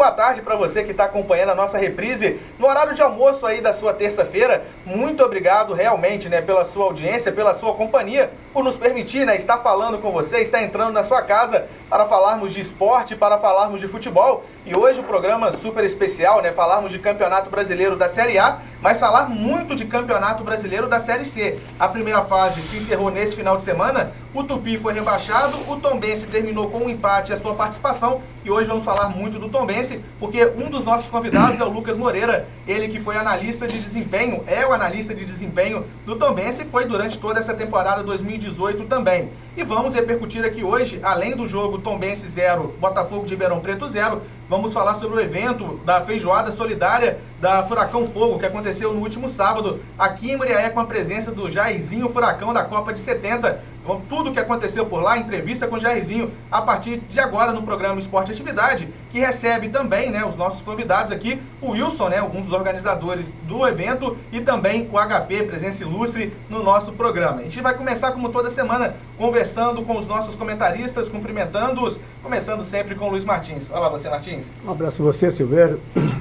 boa tarde para você que está acompanhando a nossa reprise no horário de almoço aí da sua terça-feira. Muito obrigado realmente, né, pela sua audiência, pela sua companhia, por nos permitir, né, estar falando com você, estar entrando na sua casa para falarmos de esporte, para falarmos de futebol. E hoje o programa super especial, né, falarmos de Campeonato Brasileiro da Série A, mas falar muito de Campeonato Brasileiro da Série C. A primeira fase se encerrou nesse final de semana, o Tupi foi rebaixado, o Tombense terminou com um empate a sua participação, e hoje vamos falar muito do Tombense, porque um dos nossos convidados é o Lucas Moreira, ele que foi analista de desempenho, é o analista de desempenho do Tombense e foi durante toda essa temporada 2018 também. E vamos repercutir aqui hoje, além do jogo Tombense 0, Botafogo de Ribeirão Preto 0, vamos falar sobre o evento da feijoada solidária da Furacão Fogo, que aconteceu no último sábado, aqui em Muriaé, com a presença do Jairzinho Furacão da Copa de 70. Então, tudo o que aconteceu por lá, entrevista com o Jairzinho, a partir de agora no programa Esporte Atividade, que recebe também, né, os nossos convidados aqui, o Wilson, né, um dos organizadores do evento, e também o HP, presença ilustre no nosso programa. A gente vai começar, como toda semana, conversando com os nossos comentaristas, cumprimentando-os, começando sempre com o Luiz Martins. Olá você, Martins. Um abraço a você, Silvério,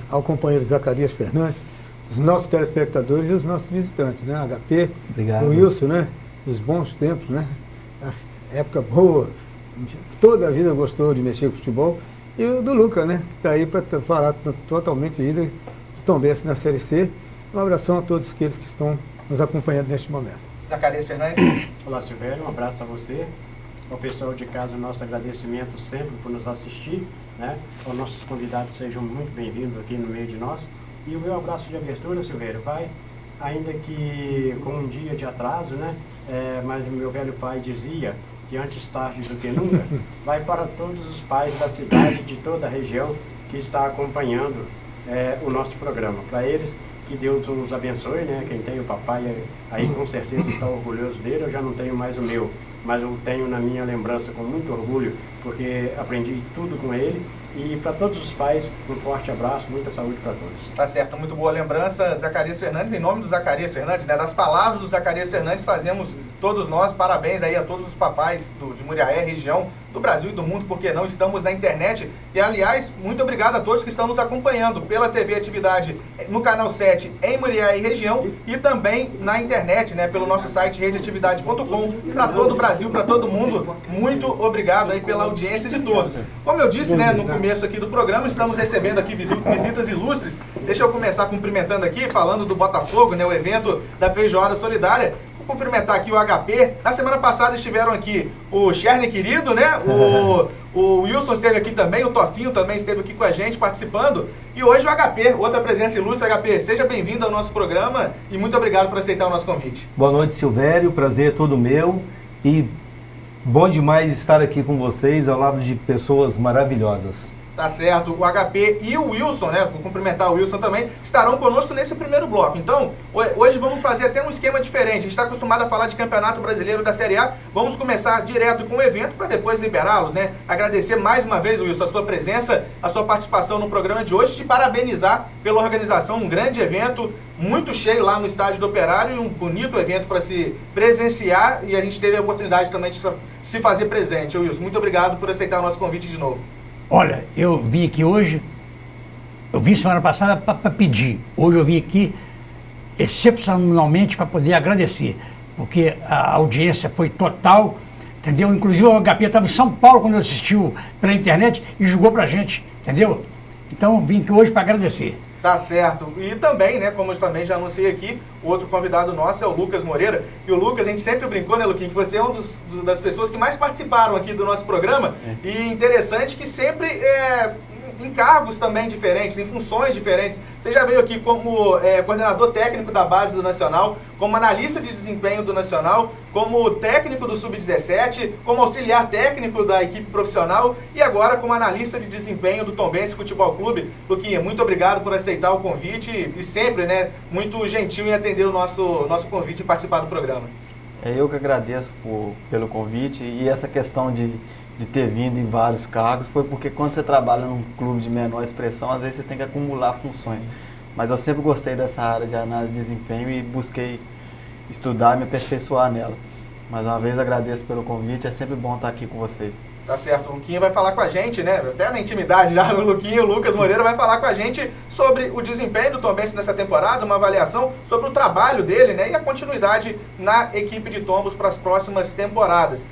ao companheiro Zacarias Fernandes, os nossos telespectadores e os nossos visitantes, né? HP, obrigado. O Wilson, né? Os bons tempos, né? A época boa, toda a vida gostou de mexer com futebol. E o do Lucas, né? Que está aí para falar totalmente aí do Tombense na Série C. Um abração a todos aqueles que estão nos acompanhando neste momento. Zacarias Fernandes. Olá, Silvério, um abraço a você. Ao pessoal de casa, o nosso agradecimento sempre por nos assistir, né? Os nossos convidados sejam muito bem-vindos aqui no meio de nós. E o meu abraço de abertura, Silvério, vai, ainda que com um dia de atraso, né? Mas o meu velho pai dizia que antes tarde do que nunca, vai para todos os pais da cidade, de toda a região que está acompanhando o nosso programa. Para eles, que Deus os abençoe, né? Quem tem o papai aí com certeza está orgulhoso dele. Eu já não tenho mais o meu, mas eu tenho na minha lembrança com muito orgulho, porque aprendi tudo com ele. E para todos os pais, um forte abraço, muita saúde para todos. Tá certo, muito boa lembrança, Zacarias Fernandes. Em nome do Zacarias Fernandes, né, das palavras do Zacarias Fernandes, fazemos todos nós parabéns aí a todos os papais de Muriaé, região, do Brasil e do mundo, porque não estamos na internet. E, aliás, muito obrigado a todos que estão nos acompanhando pela TV Atividade no canal 7 em Muriaé e região, e também na internet, né, pelo nosso site redeatividade.com, para todo o Brasil, para todo mundo. Muito obrigado aí pela audiência de todos. Como eu disse, né, no começo aqui do programa, estamos recebendo aqui visitas ilustres. Deixa eu começar cumprimentando aqui, falando do Botafogo, né, o evento da feijoada solidária. Vou cumprimentar aqui o HP. Na semana passada estiveram aqui o Cherny querido, né? O Wilson esteve aqui também, o Tofinho também esteve aqui com a gente participando. E hoje o HP, outra presença ilustre. HP, seja bem-vindo ao nosso programa e muito obrigado por aceitar o nosso convite. Boa noite, Silvério. Prazer é todo meu. E bom demais estar aqui com vocês ao lado de pessoas maravilhosas. Tá certo, o HP e o Wilson, né? Vou cumprimentar o Wilson também, estarão conosco nesse primeiro bloco. Então, hoje vamos fazer até um esquema diferente. A gente está acostumado a falar de Campeonato Brasileiro da Série A. Vamos começar direto com o evento para depois liberá-los, né? Agradecer mais uma vez, Wilson, a sua presença, a sua participação no programa de hoje, te parabenizar pela organização, um grande evento, muito cheio lá no Estádio do Operário, e um bonito evento para se presenciar, e a gente teve a oportunidade também de se fazer presente. Wilson, muito obrigado por aceitar o nosso convite de novo. Olha, eu vim aqui hoje, eu vim semana passada para pedir. Hoje eu vim aqui excepcionalmente para poder agradecer, porque a audiência foi total, entendeu? Inclusive o HP estava em São Paulo quando assistiu pela internet e jogou pra gente, entendeu? Então eu vim aqui hoje para agradecer. Tá certo. E também, né, como eu também já anunciei aqui, o outro convidado nosso é o Lucas Moreira. E o Lucas, a gente sempre brincou, né, Luquinho, que você é das pessoas que mais participaram aqui do nosso programa. E interessante que sempre em cargos também diferentes, em funções diferentes. Você já veio aqui como coordenador técnico da base do Nacional, como analista de desempenho do Nacional, como técnico do Sub-17, como auxiliar técnico da equipe profissional e agora como analista de desempenho do Tombense Futebol Clube. Luquinha, muito obrigado por aceitar o convite e sempre, né, muito gentil em atender o nosso convite e participar do programa. Eu que agradeço pelo convite, e essa questão de ter vindo em vários cargos foi porque quando você trabalha num clube de menor expressão, às vezes você tem que acumular funções. Mas eu sempre gostei dessa área de análise de desempenho e busquei estudar e me aperfeiçoar nela. Mais uma vez agradeço pelo convite, é sempre bom estar aqui com vocês. Tá certo, o Luquinha vai falar com a gente, né? Até na intimidade já, o Luquinha, o Lucas Moreira vai falar com a gente sobre o desempenho do Tombense nessa temporada, uma avaliação sobre o trabalho dele, né? E a continuidade na equipe de Tombos para as próximas temporadas.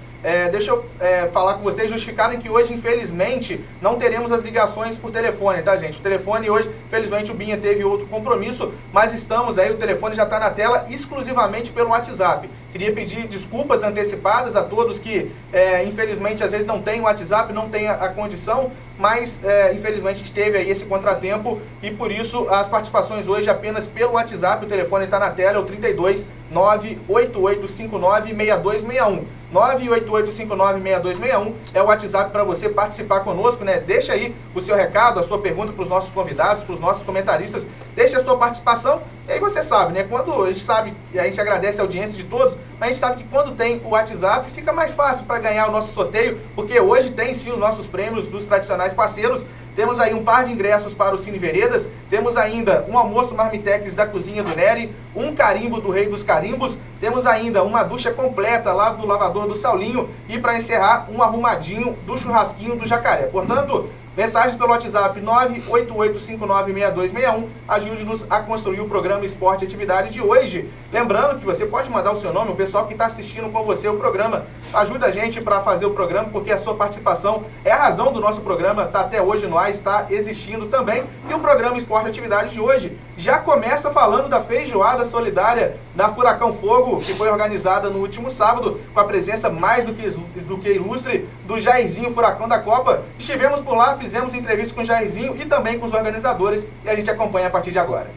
Deixa eu falar com vocês, justificarem que hoje, infelizmente, não teremos as ligações por telefone, tá, gente? O telefone hoje, infelizmente, o Binha teve outro compromisso, mas estamos aí, o telefone já está na tela, exclusivamente pelo WhatsApp. Queria pedir desculpas antecipadas a todos que, infelizmente, às vezes não tem o WhatsApp, não tem a condição, mas, infelizmente, a gente teve aí esse contratempo e, por isso, as participações hoje apenas pelo WhatsApp. O telefone está na tela, é o 32 98859 6261. 988596261 é o WhatsApp para você participar conosco, né? Deixa aí o seu recado, a sua pergunta para os nossos convidados, para os nossos comentaristas. Deixa a sua participação. E aí você sabe, né? Quando a gente sabe, e a gente agradece a audiência de todos, mas a gente sabe que quando tem o WhatsApp fica mais fácil para ganhar o nosso sorteio, porque hoje tem sim os nossos prêmios dos tradicionais parceiros. Temos aí um par de ingressos para o Cine Veredas, temos ainda um almoço Marmitex da Cozinha do Nery, um carimbo do Rei dos Carimbos, temos ainda uma ducha completa lá do lavador do Saulinho e, para encerrar, um arrumadinho do churrasquinho do Jacaré. Portanto, mensagens pelo WhatsApp 988596261, ajude-nos a construir o programa Esporte e Atividade de hoje. Lembrando que você pode mandar o seu nome, o pessoal que está assistindo com você o programa. Ajuda a gente para fazer o programa, porque a sua participação é a razão do nosso programa, está até hoje no ar, está existindo também. E o programa Esporte e Atividade de hoje já começa falando da feijoada solidária da Furacão Fogo, que foi organizada no último sábado, com a presença mais do que ilustre do Jairzinho, Furacão da Copa. Estivemos por lá, fizemos entrevista com o Jairzinho e também com os organizadores, e a gente acompanha a partir de agora.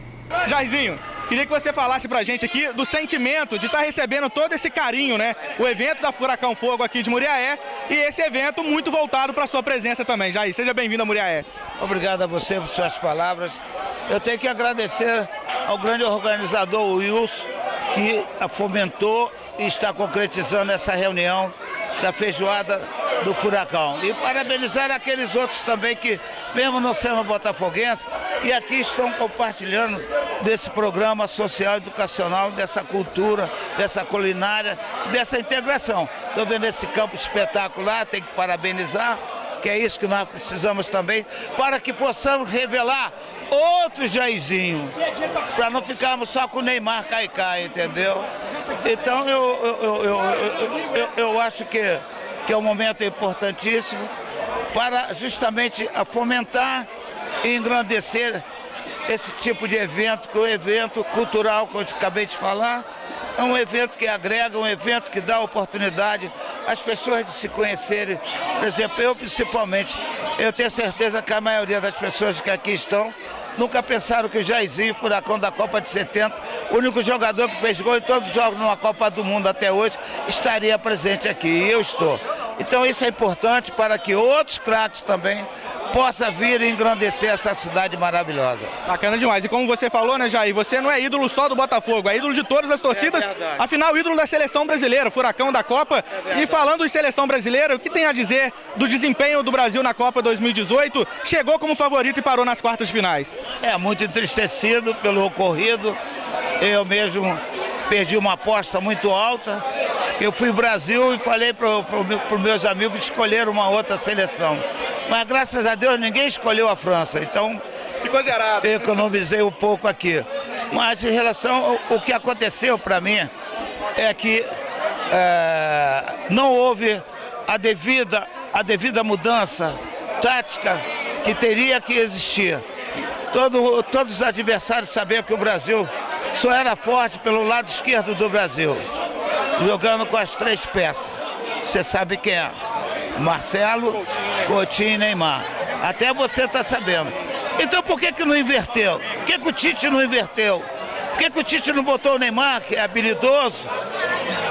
Jairzinho, queria que você falasse pra gente aqui do sentimento de estar recebendo todo esse carinho, né? O evento da Furacão Fogo aqui de Muriaé e esse evento muito voltado para sua presença também. Jair, seja bem-vindo a Muriaé. Obrigado a você por suas palavras. Eu tenho que agradecer ao grande organizador Wilson, que fomentou e está concretizando essa reunião da feijoada do Furacão. E parabenizar aqueles outros também que, mesmo não sendo botafoguenses, e aqui estão compartilhando desse programa social, educacional, dessa cultura, dessa culinária, dessa integração. Estou vendo esse campo espetacular, tem que parabenizar, que é isso que nós precisamos também, para que possamos revelar outro Jairzinho, para não ficarmos só com o Neymar Caicai, entendeu? Então eu acho que é um momento importantíssimo para justamente fomentar e engrandecer esse tipo de evento, que é um evento cultural, como eu acabei de falar, é um evento que agrega, um evento que dá oportunidade às pessoas de se conhecerem. Por exemplo, eu principalmente, eu tenho certeza que a maioria das pessoas que aqui estão nunca pensaram que o Jairzinho, Furacão da Copa de 70, o único jogador que fez gol em todos os jogos numa Copa do Mundo até hoje, estaria presente aqui, e eu estou. Então isso é importante para que outros craques também possam vir e engrandecer essa cidade maravilhosa. Bacana demais. E como você falou, né, Jair, você não é ídolo só do Botafogo, é ídolo de todas as torcidas, afinal, ídolo da seleção brasileira, Furacão da Copa. E falando de seleção brasileira, o que tem a dizer do desempenho do Brasil na Copa 2018? Chegou como favorito e parou nas quartas de finais. Muito entristecido pelo ocorrido. Eu mesmo perdi uma aposta muito alta. Eu fui ao Brasil e falei para os meus amigos escolher uma outra seleção. Mas graças a Deus ninguém escolheu a França, então ficou zerado. Eu economizei um pouco aqui. Mas em relação ao que aconteceu para mim, é que não houve a devida mudança tática que teria que existir. Todos os adversários sabiam que o Brasil só era forte pelo lado esquerdo do Brasil, jogando com as três peças. Você sabe quem é? Marcelo, Coutinho e Neymar. Até você está sabendo. Então por que não inverteu? Por que o Tite não inverteu? Por que o Tite não botou o Neymar, que é habilidoso,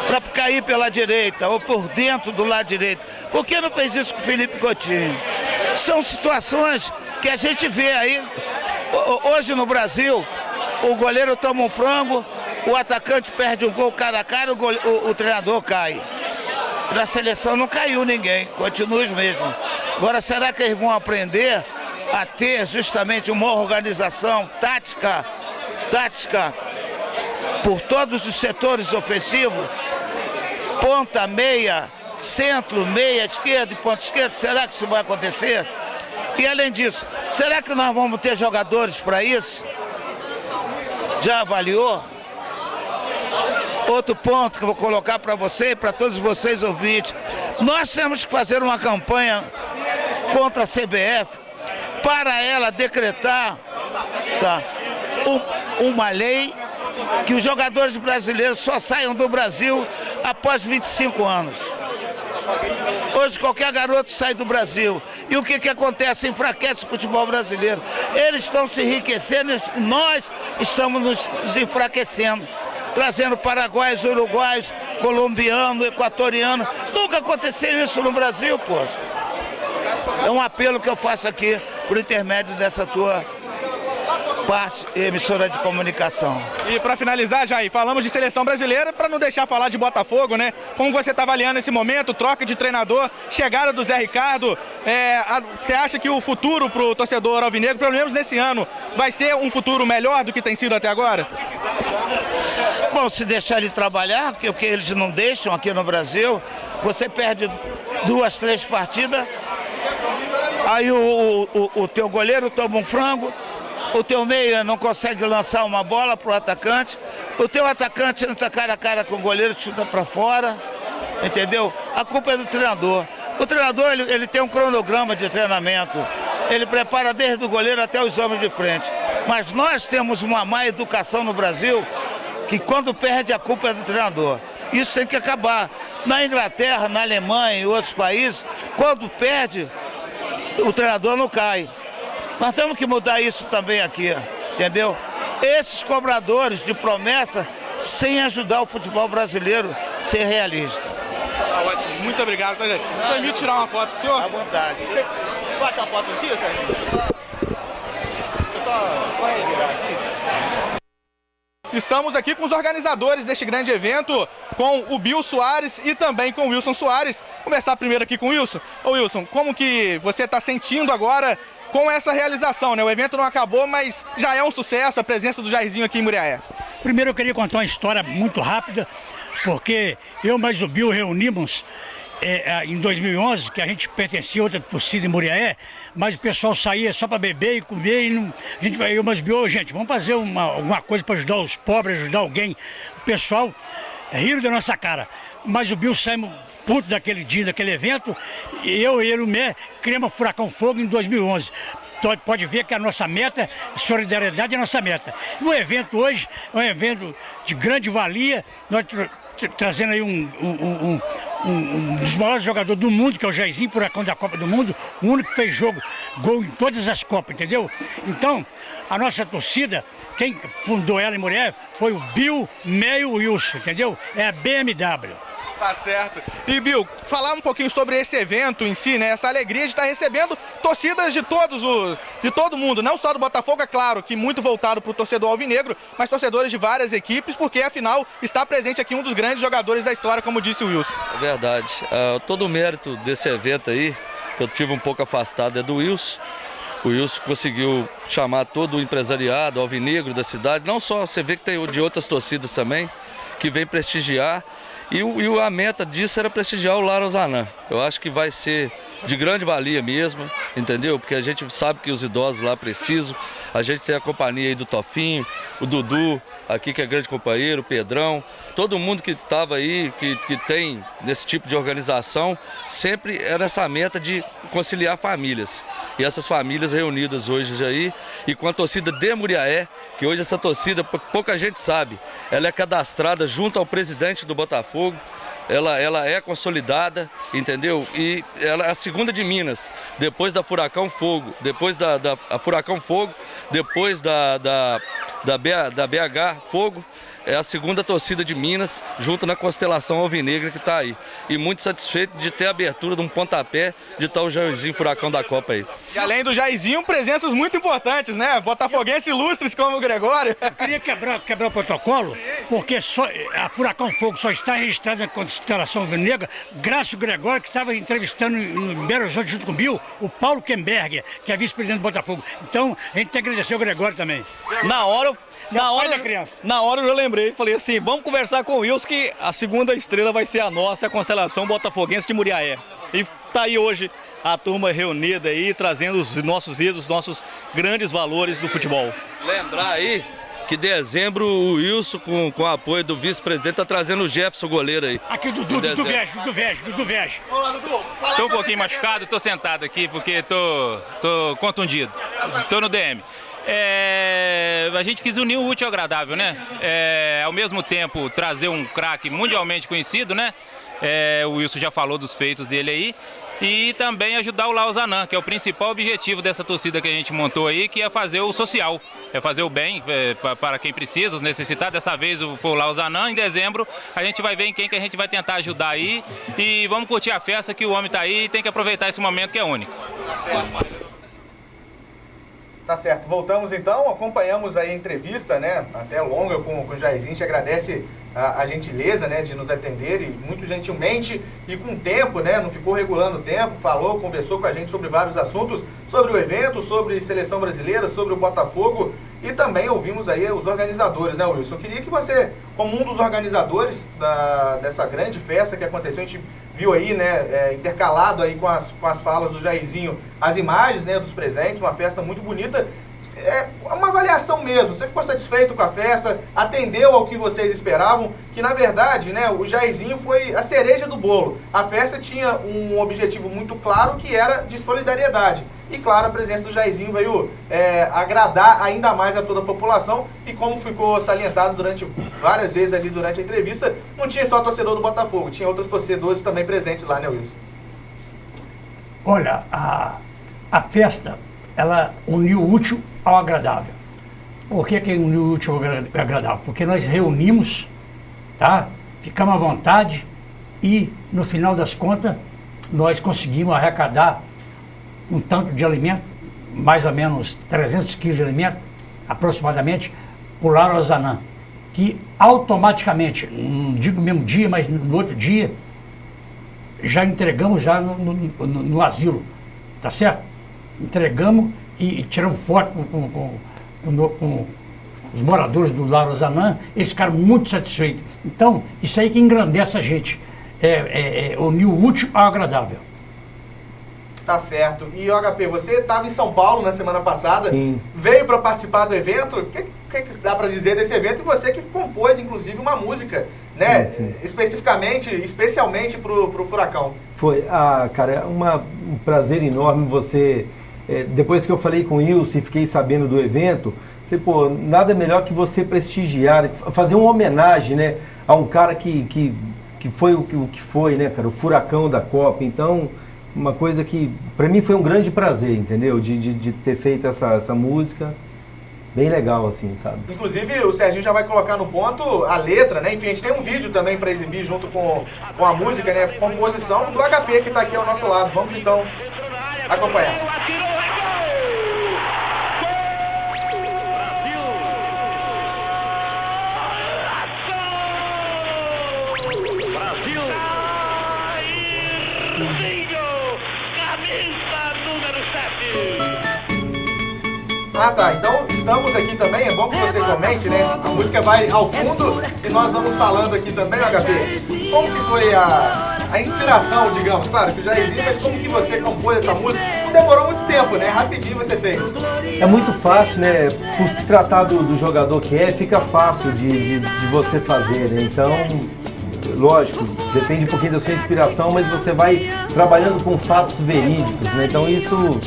para cair pela direita ou por dentro do lado direito? Por que não fez isso com o Felipe Coutinho? São situações que a gente vê aí. Hoje no Brasil, o goleiro toma um frango, o atacante perde um gol cara a cara, o treinador cai. Na seleção não caiu ninguém, continua os mesmos. Agora, será que eles vão aprender a ter justamente uma organização tática por todos os setores ofensivos? Ponta, meia, centro, meia, esquerda e ponta esquerda? Será que isso vai acontecer? E além disso, será que nós vamos ter jogadores para isso? Já avaliou? Outro ponto que eu vou colocar para você e para todos vocês ouvintes. Nós temos que fazer uma campanha contra a CBF para ela decretar uma lei que os jogadores brasileiros só saiam do Brasil após 25 anos. Hoje qualquer garoto sai do Brasil. E o que acontece? Enfraquece o futebol brasileiro. Eles estão se enriquecendo e nós estamos nos enfraquecendo. Trazendo paraguaios, uruguaios, colombianos, equatorianos. Nunca aconteceu isso no Brasil, poxa. É um apelo que eu faço aqui por intermédio dessa tua parte, emissora de comunicação. E para finalizar, Jair, falamos de seleção brasileira, para não deixar falar de Botafogo, né? Como você está avaliando esse momento, troca de treinador, chegada do Zé Ricardo, você acha que o futuro para o torcedor alvinegro, pelo menos nesse ano, vai ser um futuro melhor do que tem sido até agora? Bom, se deixar ele trabalhar, que é o que eles não deixam aqui no Brasil, você perde 2, 3 partidas, aí o teu goleiro toma um frango, o teu meia não consegue lançar uma bola para o atacante, o teu atacante entra cara a cara com o goleiro, chuta para fora, entendeu? A culpa é do treinador. O treinador ele tem um cronograma de treinamento, ele prepara desde o goleiro até os homens de frente. Mas nós temos uma má educação no Brasil, que quando perde a culpa é do treinador. Isso tem que acabar. Na Inglaterra, na Alemanha e outros países, quando perde, o treinador não cai. Nós temos que mudar isso também aqui, entendeu? Esses cobradores de promessa sem ajudar o futebol brasileiro a ser realista. Tá ótimo, muito obrigado. Permite tirar uma foto com o senhor? À vontade. Você bate uma foto aqui, Sérgio? Deixa eu só virar aqui. Estamos aqui com os organizadores deste grande evento, com o Bill Soares e também com o Wilson Soares. Conversar primeiro aqui com o Wilson. Ô Wilson, como que você está sentindo agora com essa realização, né? O evento não acabou, mas já é um sucesso a presença do Jairzinho aqui em Muriaé. Primeiro eu queria contar uma história muito rápida, porque eu mais o Bill reunimos em 2011, que a gente pertencia a outra torcida em Muriaé, mas o pessoal saía só para beber e comer e não... Eu mais Bill, gente, vamos fazer alguma coisa para ajudar os pobres, ajudar alguém. O pessoal riram da nossa cara, mas o Bill saímos puto daquele dia, daquele evento, e eu e ele, o Mé, criamos Furacão Fogo em 2011. Então, pode ver que a nossa meta, solidariedade é a nossa meta. E o evento hoje é um evento de grande valia, nós trazendo aí um dos maiores jogadores do mundo, que é o Jairzinho, Furacão da Copa do Mundo, o único que fez gol em todas as Copas, entendeu? Então, a nossa torcida, quem fundou ela em Muriaé foi o Bill, Mé e o Wilson, entendeu? É a BMW. Tá certo. E Bill, falar um pouquinho sobre esse evento em si, né? Essa alegria de estar recebendo torcidas de todo mundo, não só do Botafogo, é claro, que muito voltado para o torcedor alvinegro, mas torcedores de várias equipes, porque afinal está presente aqui um dos grandes jogadores da história, como disse o Wilson. É verdade. Todo o mérito desse evento aí, que eu tive um pouco afastado, é do Wilson. O Wilson conseguiu chamar todo o empresariado alvinegro da cidade, não só, você vê que tem de outras torcidas também, que vem prestigiar. E a meta disso era prestigiar o Laranzanã. Eu acho que vai ser de grande valia mesmo, entendeu? Porque a gente sabe que os idosos lá precisam. A gente tem a companhia aí do Tofinho, o Dudu, aqui que é grande companheiro, o Pedrão. Todo mundo que estava aí, que tem nesse tipo de organização, sempre era essa meta de conciliar famílias. E essas famílias reunidas hoje aí, e com a torcida de Muriaé, que hoje essa torcida, pouca gente sabe, ela é cadastrada junto ao presidente do Botafogo, ela é consolidada, entendeu? E ela é a segunda de Minas, depois da Furacão Fogo, depois da Furacão Fogo, depois da BH Fogo, é a segunda torcida de Minas, junto na constelação alvinegra que está aí. E muito satisfeito de ter a abertura de um pontapé de estar o Jairzinho Furacão da Copa aí. E além do Jairzinho, presenças muito importantes, né? Botafoguenses ilustres como o Gregório. Eu queria quebrar o protocolo, porque a Furacão Fogo só está registrada na constelação alvinegra graças ao Gregório, que estava entrevistando em Belo Horizonte junto com o Bill, o Paulo Kemberger, que é vice-presidente do Botafogo. Então, a gente tem que agradecer ao Gregório também. Na hora Na hora eu já lembrei, falei assim, vamos conversar com o Wilson que a segunda estrela vai ser a nossa, a constelação botafoguense de Muriaé. E tá aí hoje a turma reunida aí, trazendo os nossos ídolos, os nossos grandes valores do futebol. Lembrar aí que dezembro o Wilson, com o apoio do vice-presidente, tá trazendo o Jefferson, goleiro aí. Aqui, Dudu Vege. Olá, Dudu. Tô um pouquinho machucado, tô sentado aqui porque tô contundido. Tô no DM. A gente quis unir o útil ao agradável, né? Ao mesmo tempo trazer um craque mundialmente conhecido, né? O Wilson já falou dos feitos dele aí. E também ajudar o Lausanne, que é o principal objetivo dessa torcida que a gente montou aí, que é fazer o social, é fazer o bem para quem precisa, os necessitados. Dessa vez foi o Lausanne. Em dezembro a gente vai ver em quem que a gente vai tentar ajudar aí. E vamos curtir a festa que o homem tá aí e tem que aproveitar esse momento que é único. Tá certo. Voltamos então, acompanhamos aí a entrevista, né, até longa com o Jairzinho. A gente agradece a gentileza, né, de nos atender e muito gentilmente e com tempo, né, não ficou regulando o tempo, falou, conversou com a gente sobre vários assuntos, sobre o evento, sobre seleção brasileira, sobre o Botafogo e também ouvimos aí os organizadores, né, Wilson? Eu queria que você, como um dos organizadores dessa grande festa que aconteceu, a gente viu aí, né, intercalado aí com as falas do Jairzinho, as imagens, né, dos presentes, uma festa muito bonita. Uma avaliação mesmo, você ficou satisfeito com a festa, atendeu ao que vocês esperavam, que na verdade, né, o Jairzinho foi a cereja do bolo. A festa tinha um objetivo muito claro que era de solidariedade. E claro, a presença do Jairzinho veio agradar ainda mais a toda a população e como ficou salientado várias vezes ali durante a entrevista, não tinha só torcedor do Botafogo, tinha outros torcedores também presentes lá, né, Wilson? Olha, a festa, ela uniu o útil ao agradável. Por que uniu o útil ao agradável? Porque nós reunimos, tá? Ficamos à vontade e, no final das contas, nós conseguimos arrecadar um tanto de alimento, mais ou menos 300 quilos de alimento, aproximadamente, por Lausanne, que automaticamente, não digo no mesmo dia, mas no outro dia, já entregamos já no asilo, tá certo? Entregamos e tiramos foto com os moradores do Lausanne, eles ficaram muito satisfeitos. Então, isso aí que engrandece a gente, unir o útil ao agradável. Tá certo. E HP, você estava em São Paulo na semana passada, Sim. Veio para participar do evento. O que dá para dizer desse evento? E você que compôs, inclusive, uma música, né? Sim. Especialmente pro Furacão. Foi, cara, é um prazer enorme você... depois que eu falei com o Wilson e fiquei sabendo do evento, falei, pô, nada melhor que você prestigiar, fazer uma homenagem, né, a um cara que foi o que foi, né, cara, o furacão da Copa. Então, uma coisa que, para mim, foi um grande prazer, entendeu? De ter feito essa música. Bem legal, assim, sabe? Inclusive, o Serginho já vai colocar no ponto a letra, né? Enfim, a gente tem um vídeo também para exibir junto com a música, né? Composição do HP, que está aqui ao nosso lado. Vamos, então, acompanhar. Ah, tá. Então estamos aqui também, é bom que você comente, né? A música vai ao fundo e nós vamos falando aqui também, HP. Como que foi a inspiração, digamos? Claro que já existe, mas como que você compôs essa música? Não demorou muito tempo, né? Rapidinho você fez. É muito fácil, né? Por se tratar do jogador que fica fácil de você fazer, né? Então, lógico, depende um pouquinho da sua inspiração, mas você vai trabalhando com fatos verídicos, né? Então isso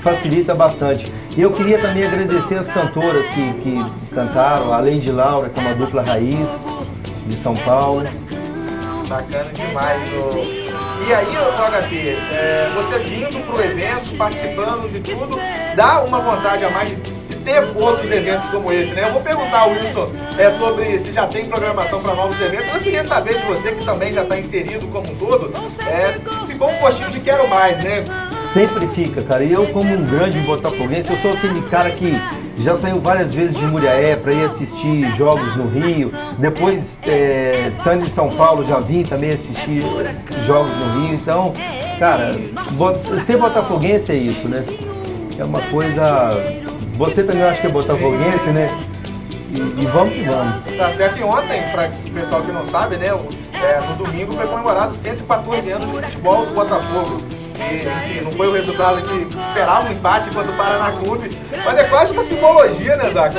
facilita bastante. E eu queria também agradecer as cantoras que cantaram, além de Laura, que é uma dupla raiz de São Paulo. Bacana demais. E aí, HP, você vindo pro evento, participando de tudo, dá uma vontade a mais de ter outros eventos como esse, né? Eu vou perguntar ao Wilson sobre se já tem programação para novos eventos. Eu queria saber de você, que também já está inserido como um todo, ficou um postinho de quero mais, né? Sempre fica, cara. E eu, como um grande botafoguense, eu sou aquele cara que já saiu várias vezes de Muriaé para ir assistir jogos no Rio. Depois, estando em São Paulo, já vim também assistir jogos no Rio. Então, cara, ser botafoguense é isso, né? É uma coisa... Você também acha que é botafoguense, né? e vamos que vamos. Tá certo. E ontem, para o pessoal que não sabe, né, no domingo foi comemorado 114 anos de futebol do Botafogo. E, enfim, não foi o resultado que esperava um empate contra o Paraná Clube, mas é quase uma simbologia, né, Zaca?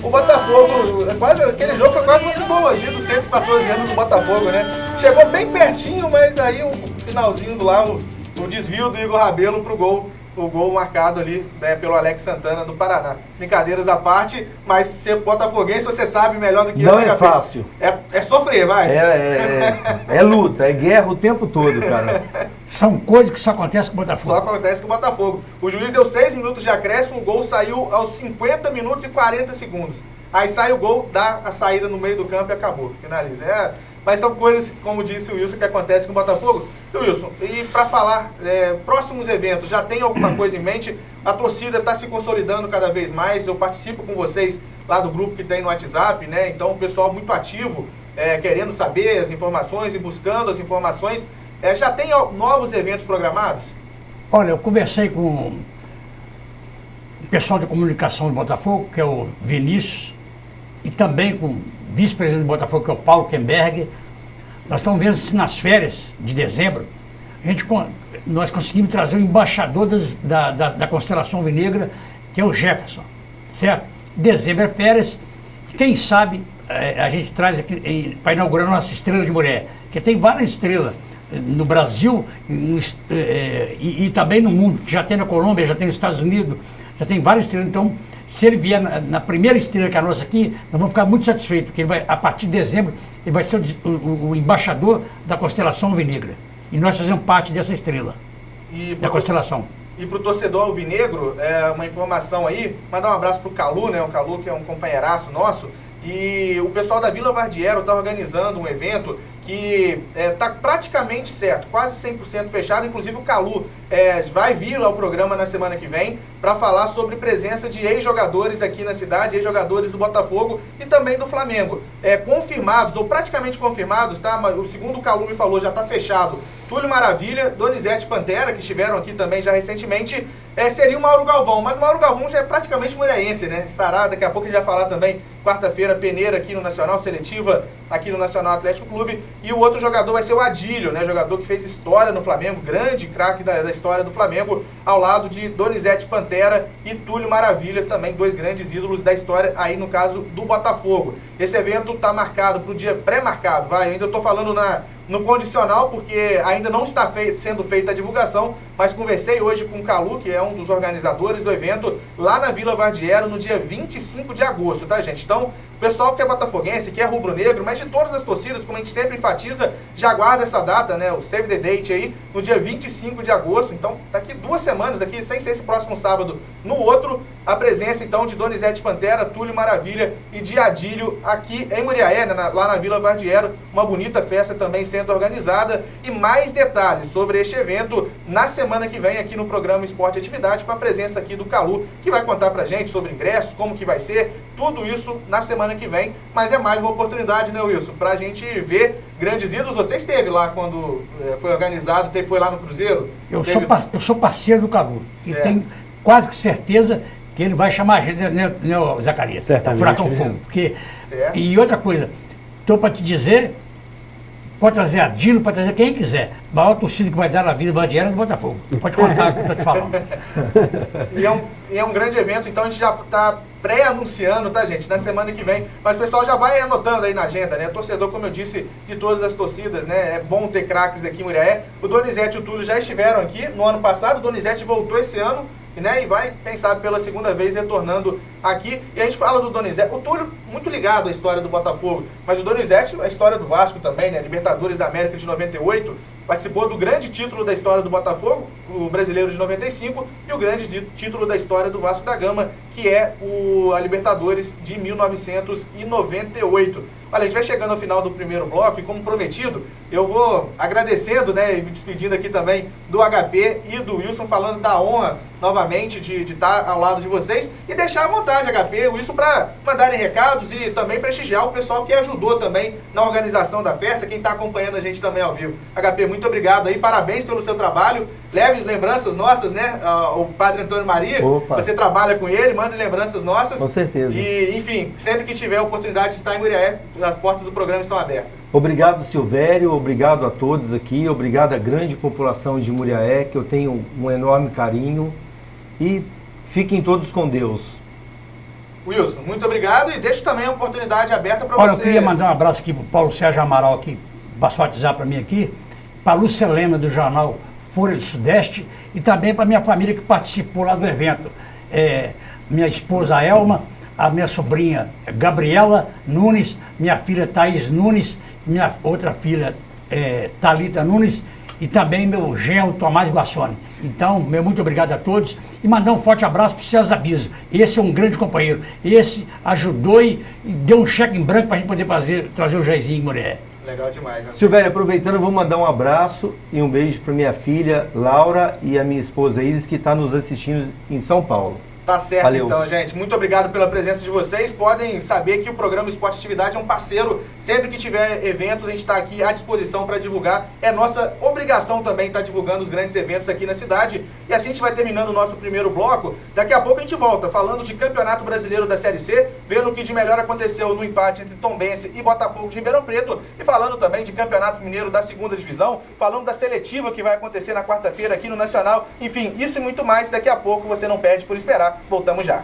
O Botafogo, aquele jogo foi quase uma simbologia dos 114 anos do Botafogo, né? Chegou bem pertinho, mas aí o finalzinho do lá, o desvio do Igor Rabelo pro gol. O gol marcado ali, né, pelo Alex Santana do Paraná. Brincadeiras à parte, mas ser botafoguense você sabe melhor do que eu. Não é fácil. É sofrer, vai. É luta, é guerra o tempo todo, cara. São coisas que só acontecem com o Botafogo. Só acontece com o Botafogo. O juiz deu 6 minutos de acréscimo, o gol saiu aos 50 minutos e 40 segundos. Aí sai o gol, dá a saída no meio do campo e acabou. Finaliza. Mas são coisas, como disse o Wilson, que acontecem com o Botafogo. E Wilson, e para falar, próximos eventos, já tem alguma coisa em mente? A torcida está se consolidando cada vez mais. Eu participo com vocês lá do grupo que tem no WhatsApp, né? Então o pessoal muito ativo, querendo saber as informações e buscando as informações. Já tem novos eventos programados? Olha, eu conversei com o pessoal de comunicação do Botafogo, que é o Vinícius, e também com o vice-presidente do Botafogo, que é o Paulo Kemberg. Nós estamos vendo se nas férias de dezembro, nós conseguimos trazer o embaixador da Constelação Alvinegra, que é o Jefferson, certo? Dezembro é férias, quem sabe a gente traz aqui para inaugurar nossa estrela de mulher, que tem várias estrelas no Brasil e também no mundo, já tem na Colômbia, já tem nos Estados Unidos, já tem várias estrelas. Então, se ele vier na primeira estrela que é a nossa aqui, nós vamos ficar muito satisfeitos, porque ele vai, a partir de dezembro, ele vai ser o embaixador da Constelação Alvinegra. E nós fazemos parte dessa estrela, da Constelação. E para o torcedor alvinegro, uma informação aí, mandar um abraço para o Calu, né? O Calu, que é um companheiraço nosso. E o pessoal da Vila Vardiero está organizando um evento que está praticamente certo, quase 100% fechado. Inclusive o Calu vai vir ao programa na semana que vem para falar sobre presença de ex-jogadores aqui na cidade, ex-jogadores do Botafogo e também do Flamengo. Confirmados, ou praticamente confirmados, tá? Mas o segundo o Calu me falou, já está fechado. Túlio Maravilha, Donizete Pantera, que estiveram aqui também já recentemente, seria o Mauro Galvão, mas o Mauro Galvão já é praticamente muriaense, né? Estará, daqui a pouco a gente vai falar também, quarta-feira, peneira aqui no Nacional, seletiva aqui no Nacional Atlético Clube, e o outro jogador vai ser o Adílio, né? Jogador que fez história no Flamengo, grande craque da história do Flamengo, ao lado de Donizete Pantera e Túlio Maravilha, também dois grandes ídolos da história aí no caso do Botafogo. Esse evento está marcado para o dia pré-marcado, vai, eu ainda estou falando no condicional, porque ainda não está sendo feita a divulgação, mas conversei hoje com o Calu, que é um dos organizadores do evento, lá na Vila Vardiero, no dia 25 de agosto, tá, gente? Então, o pessoal que é botafoguense, que é rubro-negro, mas de todas as torcidas, como a gente sempre enfatiza, já guarda essa data, né, o Save the Date aí, no dia 25 de agosto. Então, daqui 2 semanas, daqui, sem ser esse próximo sábado, no outro, a presença, então, de Donizete Pantera, Túlio Maravilha e de Adílio aqui em Muriaé, né, lá na Vila Vardiero. Uma bonita festa também sendo organizada. E mais detalhes sobre este evento na semana que vem aqui no programa Esporte e Atividade, com a presença aqui do Calu, que vai contar pra gente sobre ingressos, como que vai ser, tudo isso na semana que vem. Mas é mais uma oportunidade, né, Wilson, pra gente ver grandes ídolos. Você esteve lá quando foi organizado, foi lá no Cruzeiro? Eu sou parceiro do Calu e tenho quase que certeza que ele vai chamar a gente, né, Zacarias? Certamente. Furacão Fogo. Porque, e outra coisa, estou para te dizer, pode trazer Adílio, pode trazer quem quiser. A maior torcida que vai dar na vida Vardiero é do Botafogo. Pode contar o que eu estou te falando. E é um grande evento, então a gente já está pré-anunciando, tá, gente? Na semana que vem. Mas o pessoal já vai anotando aí na agenda, né? Torcedor, como eu disse, de todas as torcidas, né? É bom ter craques aqui em Muriaé. O Donizete e o Túlio já estiveram aqui no ano passado. O Donizete voltou esse ano, né? E vai, quem sabe, pela segunda vez retornando aqui. E a gente fala do Donizete. O Túlio, muito ligado à história do Botafogo. Mas o Donizete, a história do Vasco também, né? Libertadores da América de 98. Participou do grande título da história do Botafogo, o Brasileiro de 95, e o grande título da história do Vasco da Gama, que é a Libertadores de 1998. Olha, a gente vai chegando ao final do primeiro bloco e, como prometido, eu vou agradecendo, né, e me despedindo aqui também do HP e do Wilson, falando da honra, novamente, de estar ao lado de vocês, e deixar à vontade, HP e Wilson, para mandarem recados e também prestigiar o pessoal que ajudou também na organização da festa, quem está acompanhando a gente também ao vivo. HP, muito obrigado aí, parabéns pelo seu trabalho, leve lembranças nossas, né, o Padre Antônio Maria. Opa. Você trabalha com ele, mandem lembranças nossas. Com certeza. E, enfim, sempre que tiver a oportunidade de estar em Muriaé, as portas do programa estão abertas. Obrigado, Silvério, obrigado a todos aqui, obrigado à grande população de Muriaé, que eu tenho um enorme carinho, e fiquem todos com Deus. Wilson, muito obrigado e deixo também a oportunidade aberta para Olha, você. eu queria mandar um abraço aqui para o Paulo Sérgio Amaral, que passou a WhatsApp para mim aqui, para a Lucelena do jornal Folha do Sudeste e também para minha família que participou lá do evento. Minha esposa Elma, a minha sobrinha Gabriela Nunes, minha filha Thaís Nunes, minha outra filha Thalita Nunes e também meu genro Tomás Guassoni. Então, meu muito obrigado a todos e mandar um forte abraço para o César Biso. Esse é um grande companheiro. Esse ajudou e deu um cheque em branco para a gente poder trazer o Jairzinho em Muriaé. Legal demais, né? Silvério, aproveitando, eu vou mandar um abraço e um beijo para minha filha Laura e a minha esposa Iris, que está nos assistindo em São Paulo. Tá certo. Valeu. Então, gente. Muito obrigado pela presença de vocês. Podem saber que o programa Esporte Atividade é um parceiro. Sempre que tiver eventos, a gente está aqui à disposição para divulgar. É nossa obrigação também estar divulgando os grandes eventos aqui na cidade. E assim a gente vai terminando o nosso primeiro bloco. Daqui a pouco a gente volta falando de Campeonato Brasileiro da Série C, vendo o que de melhor aconteceu no empate entre Tombense e Botafogo de Ribeirão Preto, e falando também de Campeonato Mineiro da 2ª Divisão, falando da seletiva que vai acontecer na quarta-feira aqui no Nacional. Enfim, isso e muito mais. Daqui a pouco você não perde por esperar. Voltamos já.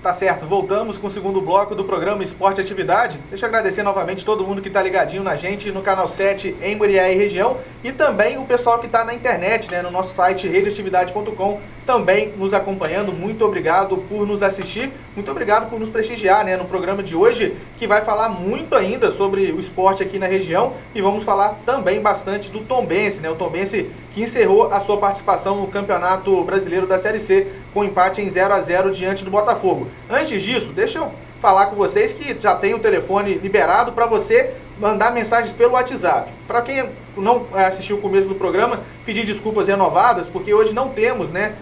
Tá certo, voltamos com o segundo bloco do programa Esporte Atividade. Deixa eu agradecer novamente todo mundo que tá ligadinho na gente no canal 7 em Muriaé e região e também o pessoal que tá na internet, né, no nosso site redeatividade.com, também nos acompanhando. Muito obrigado por nos assistir, muito obrigado por nos prestigiar, né, no programa de hoje, que vai falar muito ainda sobre o esporte aqui na região e vamos falar também bastante do Tombense, né, o Tombense que encerrou a sua participação no Campeonato Brasileiro da Série C com empate em 0-0 diante do Botafogo. Antes disso, deixa eu falar com vocês que já tem o telefone liberado para você mandar mensagens pelo WhatsApp. Para quem não assistiu o começo do programa, pedir desculpas renovadas, porque hoje não temos, né,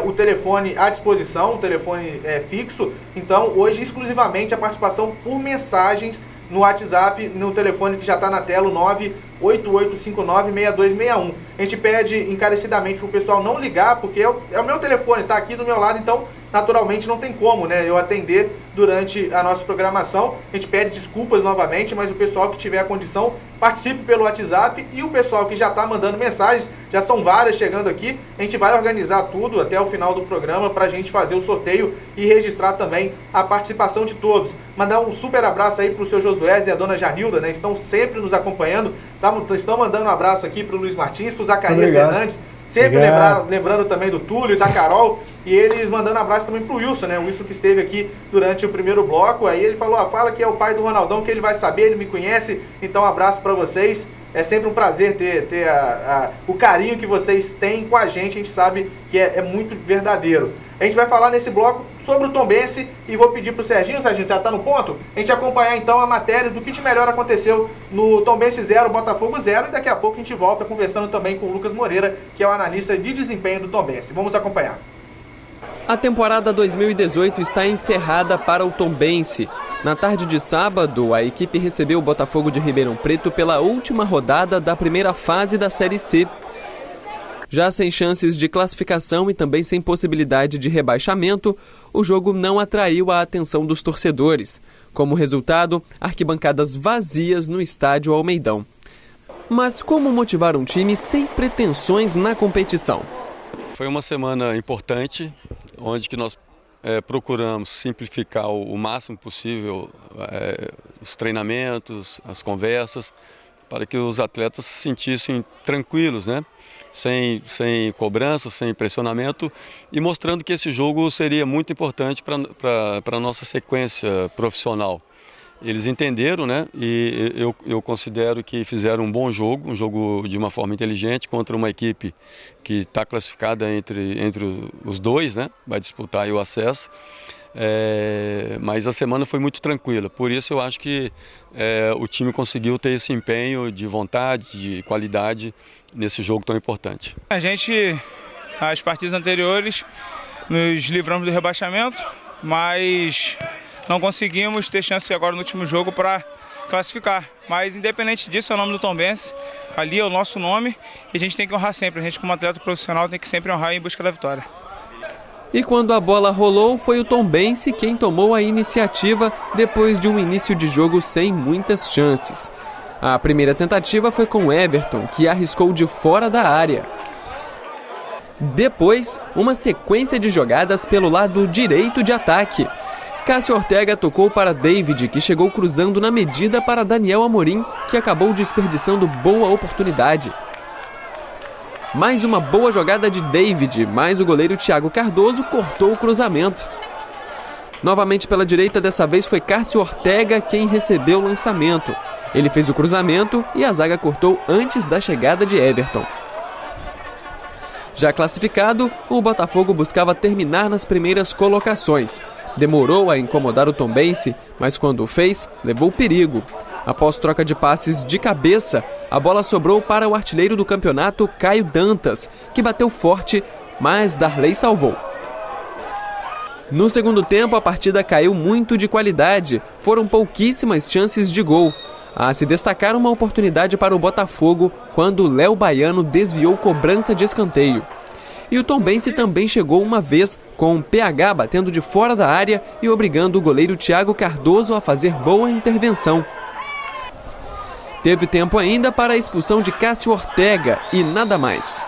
o telefone à disposição, o telefone fixo. Então, hoje, exclusivamente, a participação por mensagens no WhatsApp, no telefone que já está na tela, o 988596261. A gente pede encarecidamente para o pessoal não ligar, porque é o meu telefone, está aqui do meu lado, então naturalmente não tem como, né, eu atender durante a nossa programação. A gente pede desculpas novamente, mas o pessoal que tiver a condição, participe pelo WhatsApp, e o pessoal que já está mandando mensagens, já são várias chegando aqui, a gente vai organizar tudo até o final do programa para a gente fazer o sorteio e registrar também a participação de todos. Mandar um super abraço aí para o seu Josué e a dona Janilda, né, estão sempre nos acompanhando, estão mandando um abraço aqui para o Luiz Martins, para o Zacarias Fernandes, sempre lembrando também do Túlio e da Carol, e eles mandando abraço também pro Wilson, né? O Wilson que esteve aqui durante o primeiro bloco. Aí ele falou, fala que é o pai do Ronaldão, que ele vai saber, ele me conhece. Então, abraço para vocês. É sempre um prazer ter o carinho que vocês têm com a gente sabe que é muito verdadeiro. A gente vai falar nesse bloco sobre o Tombense e vou pedir pro Serginho já está no ponto, a gente acompanhar então a matéria do que de melhor aconteceu no Tombense 0, Botafogo 0, e daqui a pouco a gente volta conversando também com o Lucas Moreira, que é o analista de desempenho do Tombense. Vamos acompanhar. A temporada 2018 está encerrada para o Tombense. Na tarde de sábado, a equipe recebeu o Botafogo de Ribeirão Preto pela última rodada da primeira fase da Série C. Já sem chances de classificação e também sem possibilidade de rebaixamento, o jogo não atraiu a atenção dos torcedores. Como resultado, arquibancadas vazias no estádio Almeidão. Mas como motivar um time sem pretensões na competição? Foi uma semana importante, onde que nós procuramos simplificar o máximo possível os treinamentos, as conversas, para que os atletas se sentissem tranquilos, né? Sem cobrança, sem pressionamento, e mostrando que esse jogo seria muito importante para a nossa sequência profissional. Eles entenderam, né? E eu considero que fizeram um bom jogo, um jogo de uma forma inteligente contra uma equipe que está classificada entre os dois, né? Vai disputar aí o acesso. Mas a semana foi muito tranquila, por isso eu acho que o time conseguiu ter esse empenho de vontade, de qualidade nesse jogo tão importante. A gente, as partidas anteriores, nos livramos do rebaixamento, mas não conseguimos ter chance agora no último jogo para classificar. Mas independente disso, é o nome do Tombense, ali é o nosso nome e a gente tem que honrar sempre. A gente como atleta profissional tem que sempre honrar em busca da vitória. E quando a bola rolou, foi o Tombense quem tomou a iniciativa depois de um início de jogo sem muitas chances. A primeira tentativa foi com Everton, que arriscou de fora da área. Depois, uma sequência de jogadas pelo lado direito de ataque. Cássio Ortega tocou para David, que chegou cruzando na medida para Daniel Amorim, que acabou desperdiçando boa oportunidade. Mais uma boa jogada de David, mas o goleiro Thiago Cardoso cortou o cruzamento. Novamente pela direita, dessa vez foi Cássio Ortega quem recebeu o lançamento. Ele fez o cruzamento e a zaga cortou antes da chegada de Everton. Já classificado, o Botafogo buscava terminar nas primeiras colocações. Demorou a incomodar o Tombense, mas quando o fez, levou perigo. Após troca de passes de cabeça, a bola sobrou para o artilheiro do campeonato, Caio Dantas, que bateu forte, mas Darley salvou. No segundo tempo, a partida caiu muito de qualidade. Foram pouquíssimas chances de gol. A se destacar uma oportunidade para o Botafogo, quando Léo Baiano desviou cobrança de escanteio. E o Tombense também chegou uma vez, com o PH batendo de fora da área e obrigando o goleiro Thiago Cardoso a fazer boa intervenção. Teve tempo ainda para a expulsão de Cássio Ortega e nada mais.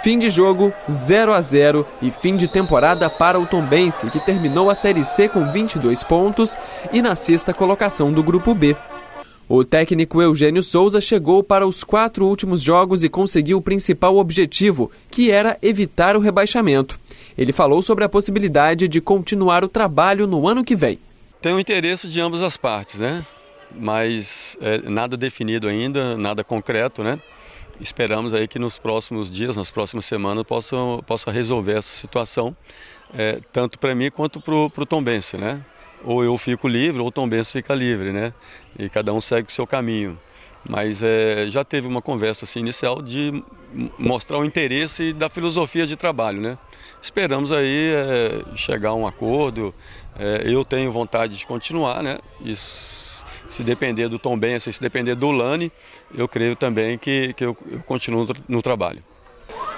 Fim de jogo, 0-0 e fim de temporada para o Tombense, que terminou a Série C com 22 pontos e na sexta colocação do Grupo B. O técnico Eugênio Souza chegou para os 4 últimos jogos e conseguiu o principal objetivo, que era evitar o rebaixamento. Ele falou sobre a possibilidade de continuar o trabalho no ano que vem. Tem o interesse de ambas as partes, né? Mas nada definido ainda, nada concreto, né? Esperamos aí que nos próximos dias, nas próximas semanas, possa resolver essa situação, tanto para mim quanto para o Tombense, né? Ou eu fico livre, ou o Tombense fica livre, né? E cada um segue o seu caminho. Mas já teve uma conversa assim, inicial de mostrar o interesse da filosofia de trabalho, né? Esperamos aí chegar a um acordo. Eu tenho vontade de continuar, né? E se depender do Tombense, se depender do Lani, eu creio também que eu continuo no trabalho.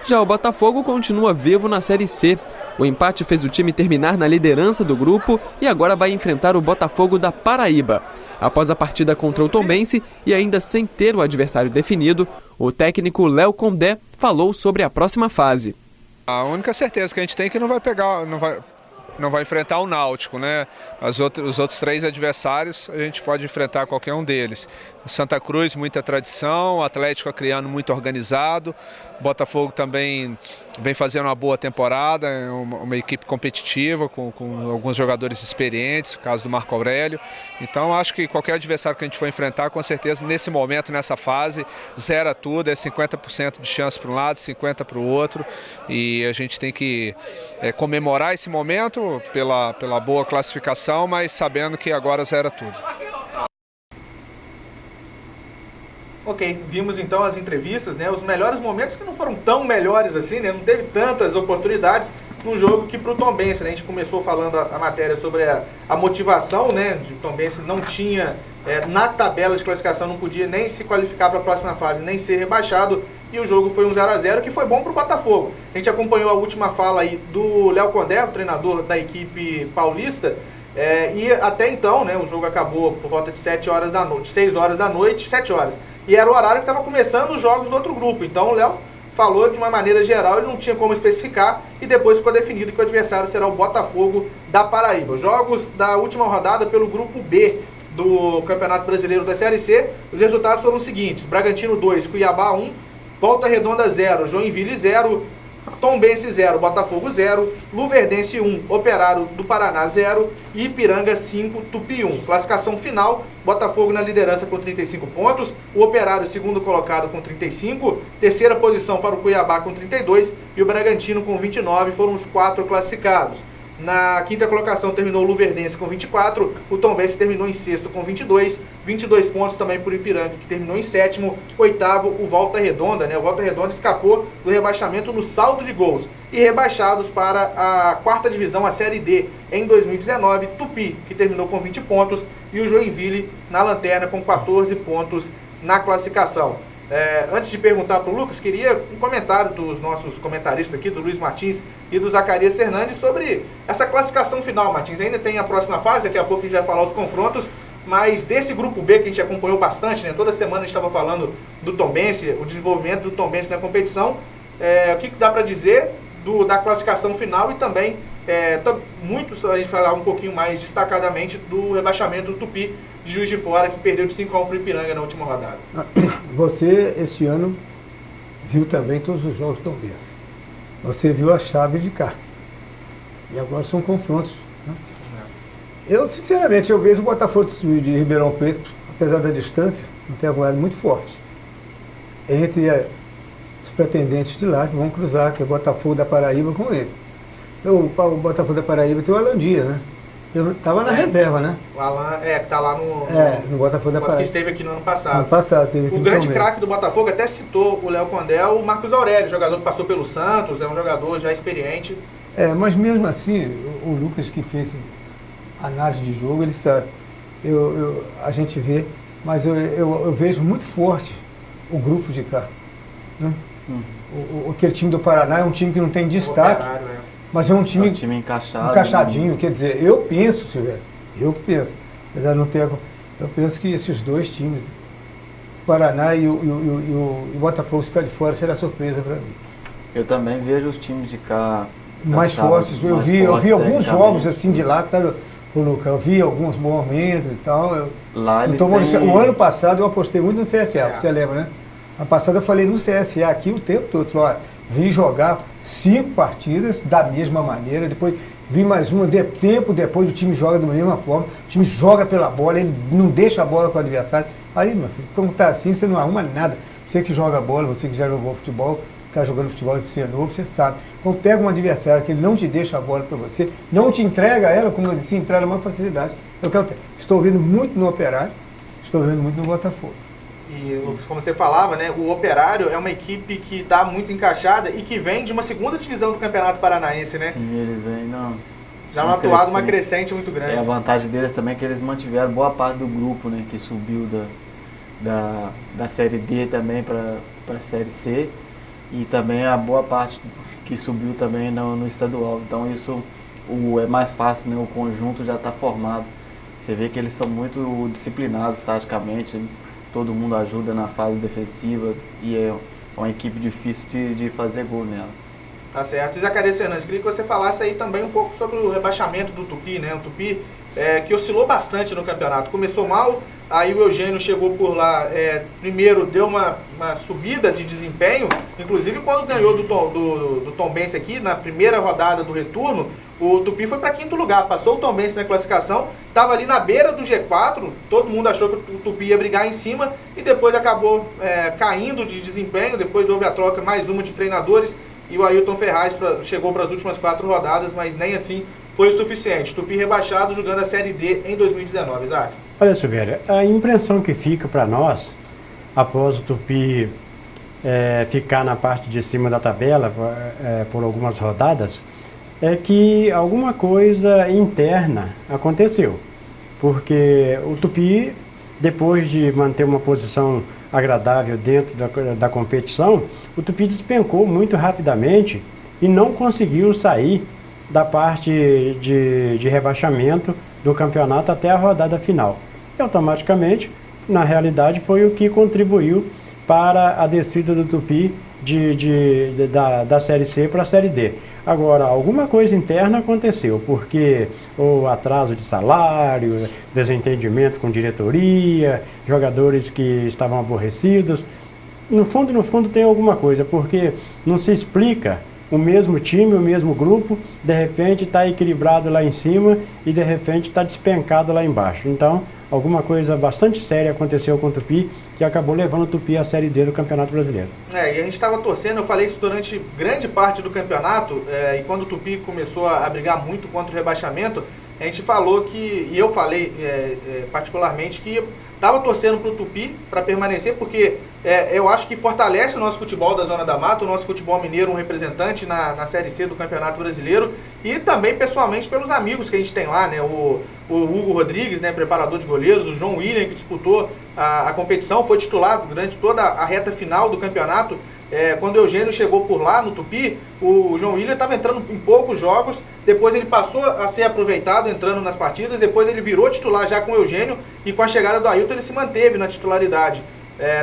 Já o Botafogo continua vivo na Série C. O empate fez o time terminar na liderança do grupo e agora vai enfrentar o Botafogo da Paraíba. Após a partida contra o Tombense e ainda sem ter o adversário definido, o técnico Léo Condé falou sobre a próxima fase. A única certeza que a gente tem é que não vai enfrentar o Náutico, né? Os outros 3 adversários a gente pode enfrentar qualquer um deles. Santa Cruz, muita tradição, Atlético Acreano muito organizado, Botafogo também vem fazendo uma boa temporada, uma equipe competitiva com alguns jogadores experientes, o caso do Marco Aurélio. Então acho que qualquer adversário que a gente for enfrentar, com certeza nesse momento, nessa fase, zera tudo, é 50% de chance para um lado, 50% para o outro, e a gente tem que comemorar esse momento pela boa classificação, mas sabendo que agora zera tudo. Ok, vimos então as entrevistas, né? Os melhores momentos que não foram tão melhores assim, né? Não teve tantas oportunidades no jogo que para o Tombense, né? A gente começou falando a matéria sobre a motivação, né? O Tombense não tinha, na tabela de classificação, não podia nem se qualificar para a próxima fase, nem ser rebaixado. E o jogo foi um 0-0, que foi bom para o Botafogo. A gente acompanhou a última fala aí do Léo Condé, o treinador da equipe paulista. E até então, né? O jogo acabou por volta de 7 horas da noite, 6 horas da noite, 7 horas. E era o horário que estava começando os jogos do outro grupo. Então o Léo falou de uma maneira geral, ele não tinha como especificar. E depois ficou definido que o adversário será o Botafogo da Paraíba. Jogos da última rodada pelo grupo B do Campeonato Brasileiro da Série C. Os resultados foram os seguintes: Bragantino 2, Cuiabá 1, Volta Redonda 0, Joinville 0, Tombense 0, Botafogo 0, Luverdense 1, Operário do Paraná 0 e Ipiranga 5, Tupi 1. Classificação final: Botafogo na liderança com 35 pontos, o Operário segundo colocado com 35, terceira posição para o Cuiabá com 32 e o Bragantino com 29, foram os 4 classificados. Na quinta colocação terminou o Luverdense com 24, o Tombense terminou em sexto com 22 pontos também por Ipiranga, que terminou em sétimo. Oitavo, o Volta Redonda, né? O Volta Redonda escapou do rebaixamento no saldo de gols. E rebaixados para a quarta divisão, a Série D, em 2019, Tupi, que terminou com 20 pontos, e o Joinville na lanterna com 14 pontos na classificação. Antes de perguntar para o Lucas, queria um comentário dos nossos comentaristas aqui, do Luiz Martins e do Zacarias Fernandes, sobre essa classificação final, Martins. Ainda tem a próxima fase, daqui a pouco a gente vai falar os confrontos, mas desse grupo B que a gente acompanhou bastante, né? Toda semana a gente estava falando do Tombense, o desenvolvimento do Tombense na competição. O que dá para dizer da classificação final e também, muito a gente falar um pouquinho mais destacadamente do rebaixamento do Tupi de Juiz de Fora, que perdeu de 5-1 para o Ipiranga na última rodada. Você, este ano, viu também todos os jogos do Tombense. Você viu a chave de cá. E agora são confrontos. Né? Eu, sinceramente, eu vejo o Botafogo de Ribeirão Preto, apesar da distância, não tem acompanhado muito forte. Entre os pretendentes de lá, que vão cruzar, que é o Botafogo da Paraíba com ele. O Botafogo da Paraíba tem o Alan Dias, né? Eu estava na reserva, né? O Alan, que está lá no Botafogo da Paraíba. Que esteve aqui no ano passado. Ano passado, teve aqui o grande craque do Botafogo até citou o Léo Condé, o Marcos Aurélio, jogador que passou pelo Santos, é um jogador já experiente. Mas mesmo assim, o Lucas, que fez análise de jogo, ele sabe. A gente vê, mas eu vejo muito forte o grupo de cá. Né? Aquele time do Paraná é um time que não tem destaque. Mas é um time encaixadinho, quer dizer, eu penso, Silvério, eu penso, apesar de não ter, eu penso que esses dois times, o Paraná e o Botafogo ficar de fora, será surpresa para mim. Eu também vejo os times de cá mais fortes. Eu vi alguns jogos assim de lá, sabe, o Lucas, eu vi alguns momentos e tal. O ano passado eu apostei muito no CSA, você lembra, né? Ano passado eu falei no CSA aqui o tempo todo, falei, olha, vim jogar 5 partidas da mesma maneira, depois vim mais uma, tempo depois o time joga da mesma forma, o time joga pela bola, ele não deixa a bola com o adversário. Aí, meu filho, quando tá assim, você não arruma nada. Você que joga bola, você que já jogou futebol, está jogando futebol e você é novo, você sabe. Quando pega um adversário que ele não te deixa a bola para você, não te entrega ela, como eu disse, entrega uma facilidade. Estou vendo muito no Operário, estou vendo muito no Botafogo. E, como você falava, né, o Operário é uma equipe que está muito encaixada e que vem de uma segunda divisão do Campeonato Paranaense, né? Sim, eles vêm, já uma atuada, uma crescente muito grande. A vantagem deles também é que eles mantiveram boa parte do grupo, né, que subiu da Série D também para a Série C, e também a boa parte que subiu também no estadual. Então isso é mais fácil, né, o conjunto já está formado. Você vê que eles são muito disciplinados taticamente, todo mundo ajuda na fase defensiva e é uma equipe difícil de fazer gol nela. Tá certo. E Zacarias Fernandes, queria que você falasse aí também um pouco sobre o rebaixamento do Tupi, né? O Tupi que oscilou bastante no campeonato. Começou mal, aí o Eugênio chegou por lá, primeiro deu uma subida de desempenho, inclusive quando ganhou do Tombense aqui, na primeira rodada do retorno, o Tupi foi para 5º lugar, passou o Tombense na classificação, estava ali na beira do G4, todo mundo achou que o Tupi ia brigar em cima e depois acabou caindo de desempenho, depois houve a troca, mais uma de treinadores, e o Ailton Ferraz chegou para as últimas 4 rodadas, mas nem assim foi o suficiente. Tupi rebaixado, jogando a Série D em 2019, Isaac. Olha, Silvério, a impressão que fica para nós, após o Tupi ficar na parte de cima da tabela por algumas rodadas, é que alguma coisa interna aconteceu. Porque o Tupi, depois de manter uma posição agradável dentro da competição, o Tupi despencou muito rapidamente e não conseguiu sair da parte de rebaixamento do campeonato até a rodada final. E automaticamente, na realidade, foi o que contribuiu para a descida do Tupi da Série C para a Série D. Agora, alguma coisa interna aconteceu, porque o atraso de salário, desentendimento com diretoria, jogadores que estavam aborrecidos. No fundo tem alguma coisa, porque não se explica o mesmo time, o mesmo grupo, de repente está equilibrado lá em cima e de repente está despencado lá embaixo. Então, alguma coisa bastante séria aconteceu com o Tupi, que acabou levando o Tupi à Série D do Campeonato Brasileiro. E a gente estava torcendo, eu falei isso durante grande parte do campeonato, e quando o Tupi começou a brigar muito contra o rebaixamento, a gente falou que, e eu falei particularmente, que estava torcendo para o Tupi para permanecer, porque eu acho que fortalece o nosso futebol da Zona da Mata, o nosso futebol mineiro, um representante na Série C do Campeonato Brasileiro, e também pessoalmente pelos amigos que a gente tem lá, né? O Hugo Rodrigues, né, preparador de goleiros, o João William, que disputou a competição, foi titular durante toda a reta final do campeonato. Quando o Eugênio chegou por lá no Tupi, o João William estava entrando em poucos jogos, depois ele passou a ser aproveitado entrando nas partidas, depois ele virou titular já com o Eugênio, e com a chegada do Ailton ele se manteve na titularidade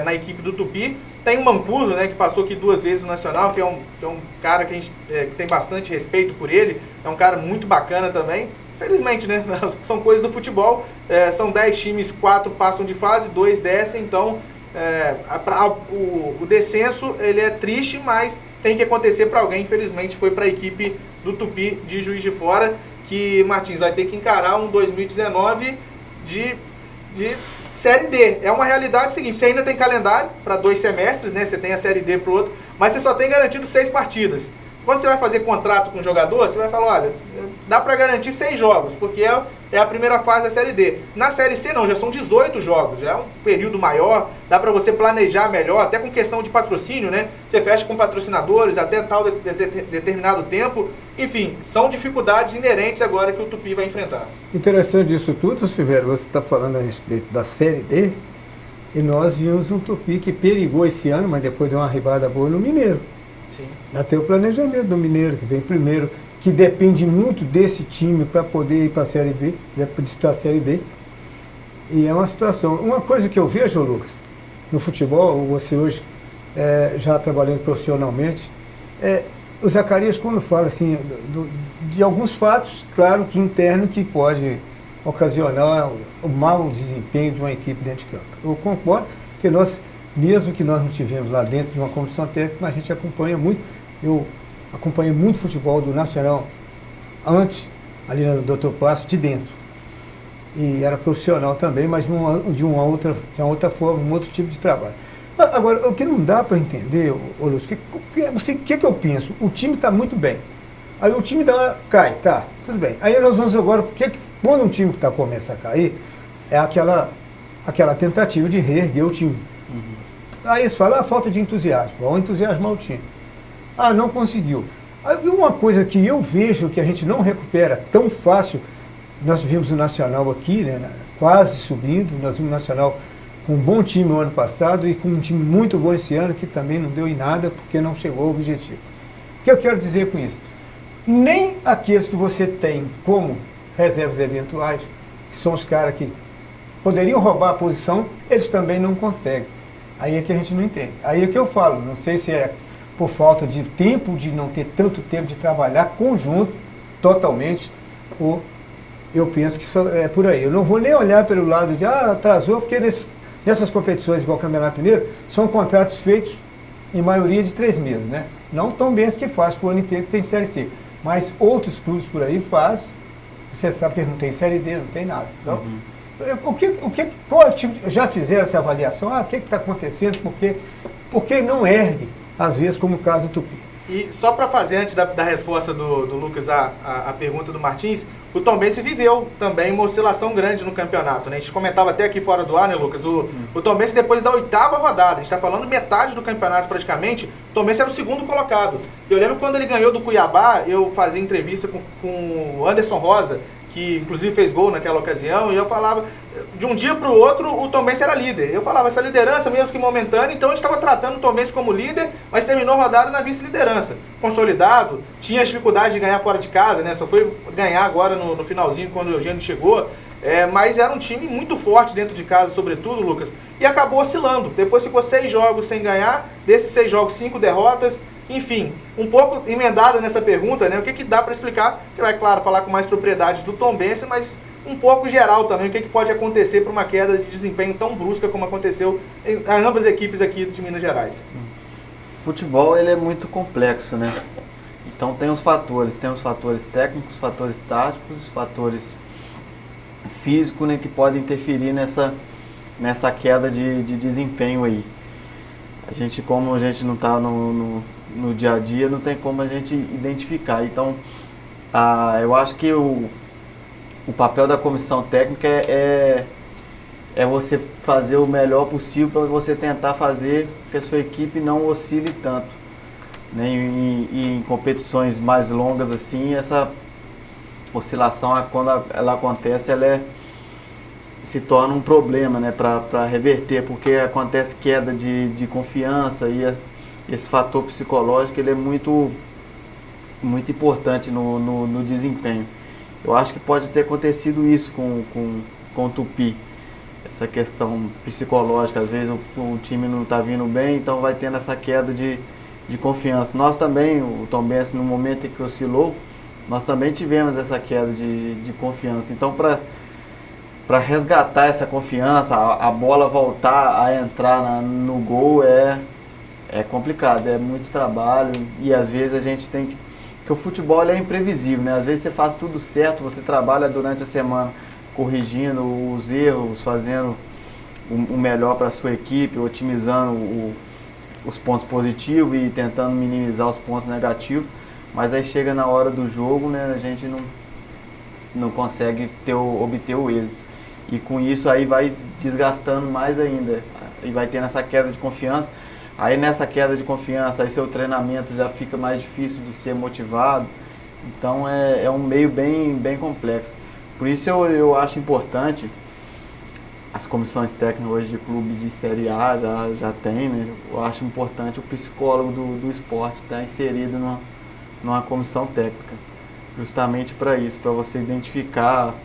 na equipe do Tupi. Tem o Mancuso, né, que passou aqui 2 vezes no Nacional, que é um cara que a gente que tem bastante respeito por ele, é um cara muito bacana também. Felizmente, né, são coisas do futebol, são 10 times, 4 passam de fase, 2 descem, então o descenso ele é triste, mas tem que acontecer para alguém. Infelizmente foi para a equipe do Tupi de Juiz de Fora, que Martins vai ter que encarar um 2019 de Série D. É uma realidade seguinte, você ainda tem calendário para 2 semestres, né? Você tem a Série D para o outro, mas você só tem garantido 6 partidas. Quando você vai fazer contrato com o jogador, você vai falar, olha, dá para garantir 6 jogos, porque é a primeira fase da Série D. Na Série C não, já são 18 jogos, já é um período maior, dá para você planejar melhor, até com questão de patrocínio, né? Você fecha com patrocinadores até tal determinado tempo. Enfim, são dificuldades inerentes agora que o Tupi vai enfrentar. Interessante disso tudo, Silvério, você está falando a respeito da Série D, e nós vimos um Tupi que perigou esse ano, mas depois deu uma arribada boa no Mineiro. Sim. Até o planejamento do Mineiro, que vem primeiro, que depende muito desse time para poder ir para a Série B, disputar a Série D. E é uma situação. Uma coisa que eu vejo, Lucas, no futebol, você hoje já trabalhando profissionalmente, o Zacarias, quando fala assim, de alguns fatos, claro que interno, que pode ocasionar o mau desempenho de uma equipe dentro de campo. Eu concordo que nós, mesmo que nós não estivemos lá dentro de uma comissão técnica, mas a gente acompanha muito. Eu acompanhei muito futebol do Nacional antes, ali no Dr. Passo, de dentro. E era profissional também, mas de uma outra forma, um outro tipo de trabalho. Agora, o que não dá para entender, Lúcio, o que eu penso? O time está muito bem. Aí o time cai, tá, tudo bem. Aí nós vamos agora, porque quando um time começa a cair, é aquela tentativa de reerguer o time. Aí eles falam, falta de entusiasmo, vamos entusiasmar o time. Não conseguiu. E uma coisa que eu vejo que a gente não recupera tão fácil, nós vimos o Nacional aqui, né, quase subindo, nós vimos o Nacional com um bom time no ano passado e com um time muito bom esse ano, que também não deu em nada porque não chegou ao objetivo. O que eu quero dizer com isso? Nem aqueles que você tem como reservas eventuais, que são os caras que poderiam roubar a posição, eles também não conseguem. Aí é que a gente não entende. Aí é que eu falo, não sei se é por falta de tempo, de não ter tanto tempo de trabalhar conjunto, totalmente, ou eu penso que isso é por aí. Eu não vou nem olhar pelo lado de, atrasou, porque nessas competições, igual o Campeonato Mineiro, são contratos feitos, em maioria, de 3 meses, né? Não tão bem que faz por ano inteiro, que tem Série C. Mas outros clubes por aí fazem, você sabe que não tem Série D, não tem nada. Então, qual tipo, já fizeram essa avaliação? O que está acontecendo? Por que não ergue, às vezes, como o caso do Tupi? E só para fazer, antes da resposta do Lucas a pergunta do Martins, o Tombense viveu também uma oscilação grande no campeonato, né? A gente comentava até aqui fora do ar, né, Lucas? O Tombense, depois da 8ª rodada, a gente está falando metade do campeonato praticamente, o Tombense era o 2º colocado. Eu lembro que quando ele ganhou do Cuiabá, eu fazia entrevista com o Anderson Rosa, que inclusive fez gol naquela ocasião, e eu falava, de um dia para o outro, o Tombense era líder. Eu falava, essa liderança mesmo que momentânea, então a gente estava tratando o Tombense como líder, mas terminou a rodada na vice-liderança. Consolidado, tinha dificuldade de ganhar fora de casa, né? Só foi ganhar agora no finalzinho, quando o Eugênio chegou, mas era um time muito forte dentro de casa, sobretudo, Lucas, e acabou oscilando. Depois ficou 6 jogos sem ganhar, desses 6 jogos, 5 derrotas. Enfim, um pouco emendada nessa pergunta, né? O que dá para explicar? Você vai, claro, falar com mais propriedade do Tombense, mas um pouco geral também, o que pode acontecer para uma queda de desempenho tão brusca como aconteceu em ambas as equipes aqui de Minas Gerais. O futebol, ele é muito complexo, né? Então tem os fatores técnicos, fatores táticos, fatores físicos, né, que podem interferir nessa queda de desempenho aí. Como a gente não está no dia a dia, não tem como a gente identificar. Então, eu acho que o papel da comissão técnica é você fazer o melhor possível para você tentar fazer que a sua equipe não oscile tanto, né? E em competições mais longas assim, essa oscilação, quando ela acontece, se torna um problema, né, para reverter, porque acontece queda de confiança e esse fator psicológico ele é muito importante no desempenho. Eu acho que pode ter acontecido isso com o Tupi, essa questão psicológica. Às vezes o time não está vindo bem, então vai tendo essa queda de confiança. Nós também, o Tombense, no momento em que oscilou, nós também tivemos essa queda de confiança. Então, para resgatar essa confiança, a bola voltar a entrar no gol é complicado, é muito trabalho, e às vezes a gente tem que... Porque o futebol é imprevisível, né? Às vezes você faz tudo certo, você trabalha durante a semana corrigindo os erros, fazendo o melhor para a sua equipe, otimizando os pontos positivos e tentando minimizar os pontos negativos, mas aí chega na hora do jogo, né, a gente não consegue obter o êxito. E com isso aí vai desgastando mais ainda, e vai tendo essa queda de confiança. Aí nessa queda de confiança, aí seu treinamento já fica mais difícil de ser motivado. Então é um meio bem complexo. Por isso eu acho importante, as comissões técnicas hoje de clube de Série A já tem, né? Eu acho importante o psicólogo do esporte estar inserido numa comissão técnica. Justamente para isso, para você identificar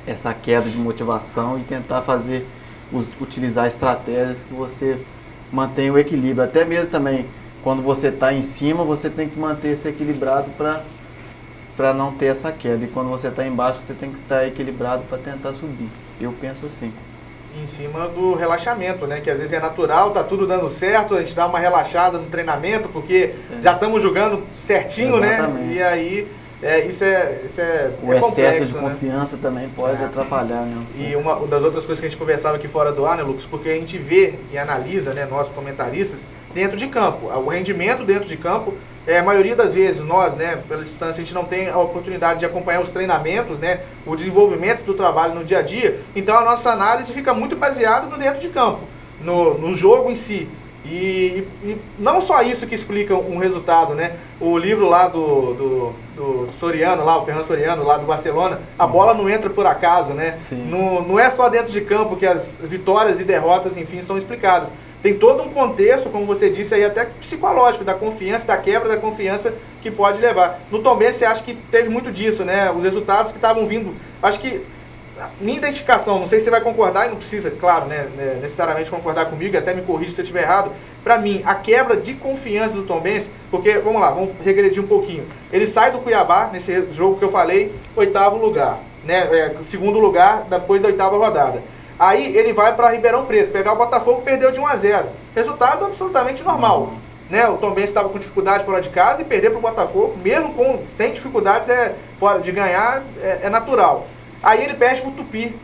essa queda de motivação e tentar utilizar estratégias que você mantenha o equilíbrio. Até mesmo também, quando você está em cima, você tem que manter-se equilibrado para não ter essa queda. E quando você está embaixo, você tem que estar equilibrado para tentar subir. Eu penso assim. Em cima do relaxamento, né? Que às vezes é natural, tá tudo dando certo, a gente dá uma relaxada no treinamento, porque já estamos jogando certinho, exatamente, né? E aí... isso é o excesso complexo, de confiança, né, também pode atrapalhar, né? E uma das outras coisas que a gente conversava aqui fora do ar, né, Lucas, porque a gente vê e analisa, né, nós comentaristas, dentro de campo. O rendimento dentro de campo, a maioria das vezes nós, né, pela distância, a gente não tem a oportunidade de acompanhar os treinamentos, né, o desenvolvimento do trabalho no dia a dia. Então a nossa análise fica muito baseada no dentro de campo, no jogo em si. E não só isso que explica um resultado, né? O livro lá do Soriano, lá, o Fernando Soriano, lá do Barcelona, a bola não entra por acaso, né? Não é só dentro de campo que as vitórias e derrotas, enfim, são explicadas. Tem todo um contexto, como você disse aí, até psicológico, da confiança, da quebra da confiança que pode levar. No Tombense, você acha que teve muito disso, né? Os resultados que estavam vindo, acho que minha identificação, não sei se você vai concordar, e não precisa, claro, né, necessariamente concordar comigo, até me corrija se eu estiver errado. Para mim, a quebra de confiança do Tombense, porque, vamos lá, vamos regredir um pouquinho. Ele sai do Cuiabá, nesse jogo que eu falei, 8º lugar, né, 2º lugar depois da 8ª rodada. Aí ele vai para Ribeirão Preto, pegar o Botafogo, perdeu de 1-0. Resultado absolutamente normal. Né, o Tombense estava com dificuldade fora de casa e perder para o Botafogo, mesmo sem dificuldades fora de ganhar, é natural. Aí ele perde pro Tupi.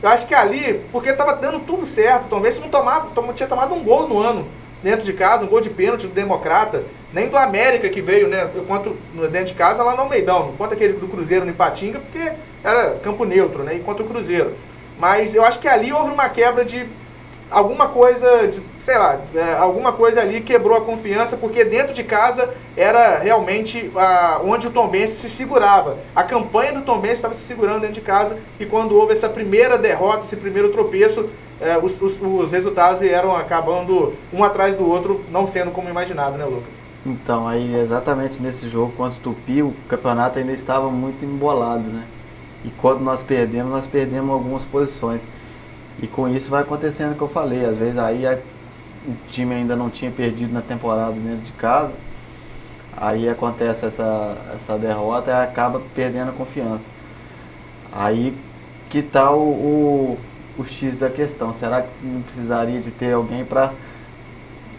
Eu acho que ali, porque estava dando tudo certo, talvez não tinha tomado um gol no ano, dentro de casa, um gol de pênalti do Democrata, nem do América que veio, né, enquanto dentro de casa lá no Almeidão, enquanto aquele do Cruzeiro no Ipatinga, porque era campo neutro, né, enquanto o Cruzeiro. Mas eu acho que ali houve uma quebra de alguma coisa, alguma coisa ali quebrou a confiança, porque dentro de casa era realmente onde o Tombense se segurava. A campanha do Tombense estava se segurando dentro de casa, e quando houve essa primeira derrota, esse primeiro tropeço, os resultados eram acabando um atrás do outro, não sendo como imaginado, né, Lucas? Então, aí exatamente nesse jogo contra o Tupi, o campeonato ainda estava muito embolado, né? E quando nós perdemos algumas posições. E com isso vai acontecendo o que eu falei, às vezes aí o time ainda não tinha perdido na temporada dentro de casa, aí acontece essa derrota e acaba perdendo a confiança. Aí que tá o X da questão, será que não precisaria de ter alguém para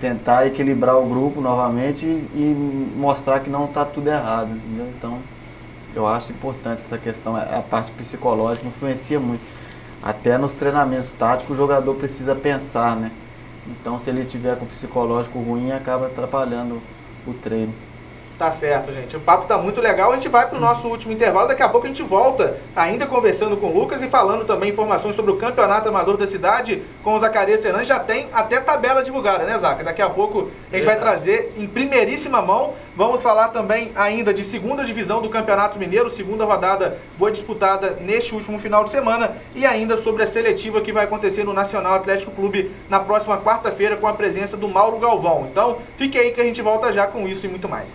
tentar equilibrar o grupo novamente e mostrar que não está tudo errado, entendeu? Então, eu acho importante essa questão, a parte psicológica influencia muito. Até nos treinamentos táticos o jogador precisa pensar, né? Então, se ele tiver com o psicológico ruim, acaba atrapalhando o treino. Tá certo, gente. O papo tá muito legal. A gente vai pro nosso último intervalo. Daqui a pouco a gente volta, ainda conversando com o Lucas e falando também informações sobre o Campeonato Amador da cidade com o Zacarias Fernandes. Já tem até tabela divulgada, né, Zaca? Daqui a pouco a gente vai trazer em primeiríssima mão. Vamos falar também ainda de segunda divisão do Campeonato Mineiro. Segunda rodada foi disputada neste último final de semana. E ainda sobre a seletiva que vai acontecer no Nacional Atlético Clube na próxima quarta-feira com a presença do Mauro Galvão. Então, fique aí que a gente volta já com isso e muito mais.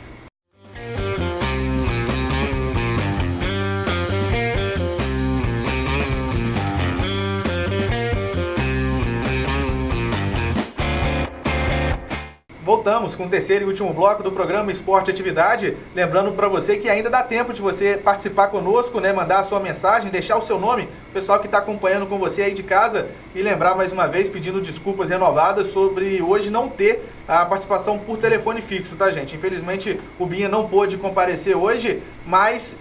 Voltamos com o terceiro e último bloco do programa Esporte Atividade. Lembrando para você que ainda dá tempo de você participar conosco, né? Mandar a sua mensagem, deixar o seu nome, o pessoal que está acompanhando com você aí de casa. E lembrar mais uma vez, pedindo desculpas renovadas sobre hoje não ter a participação por telefone fixo, tá, gente? Infelizmente o Binha não pôde comparecer hoje, mas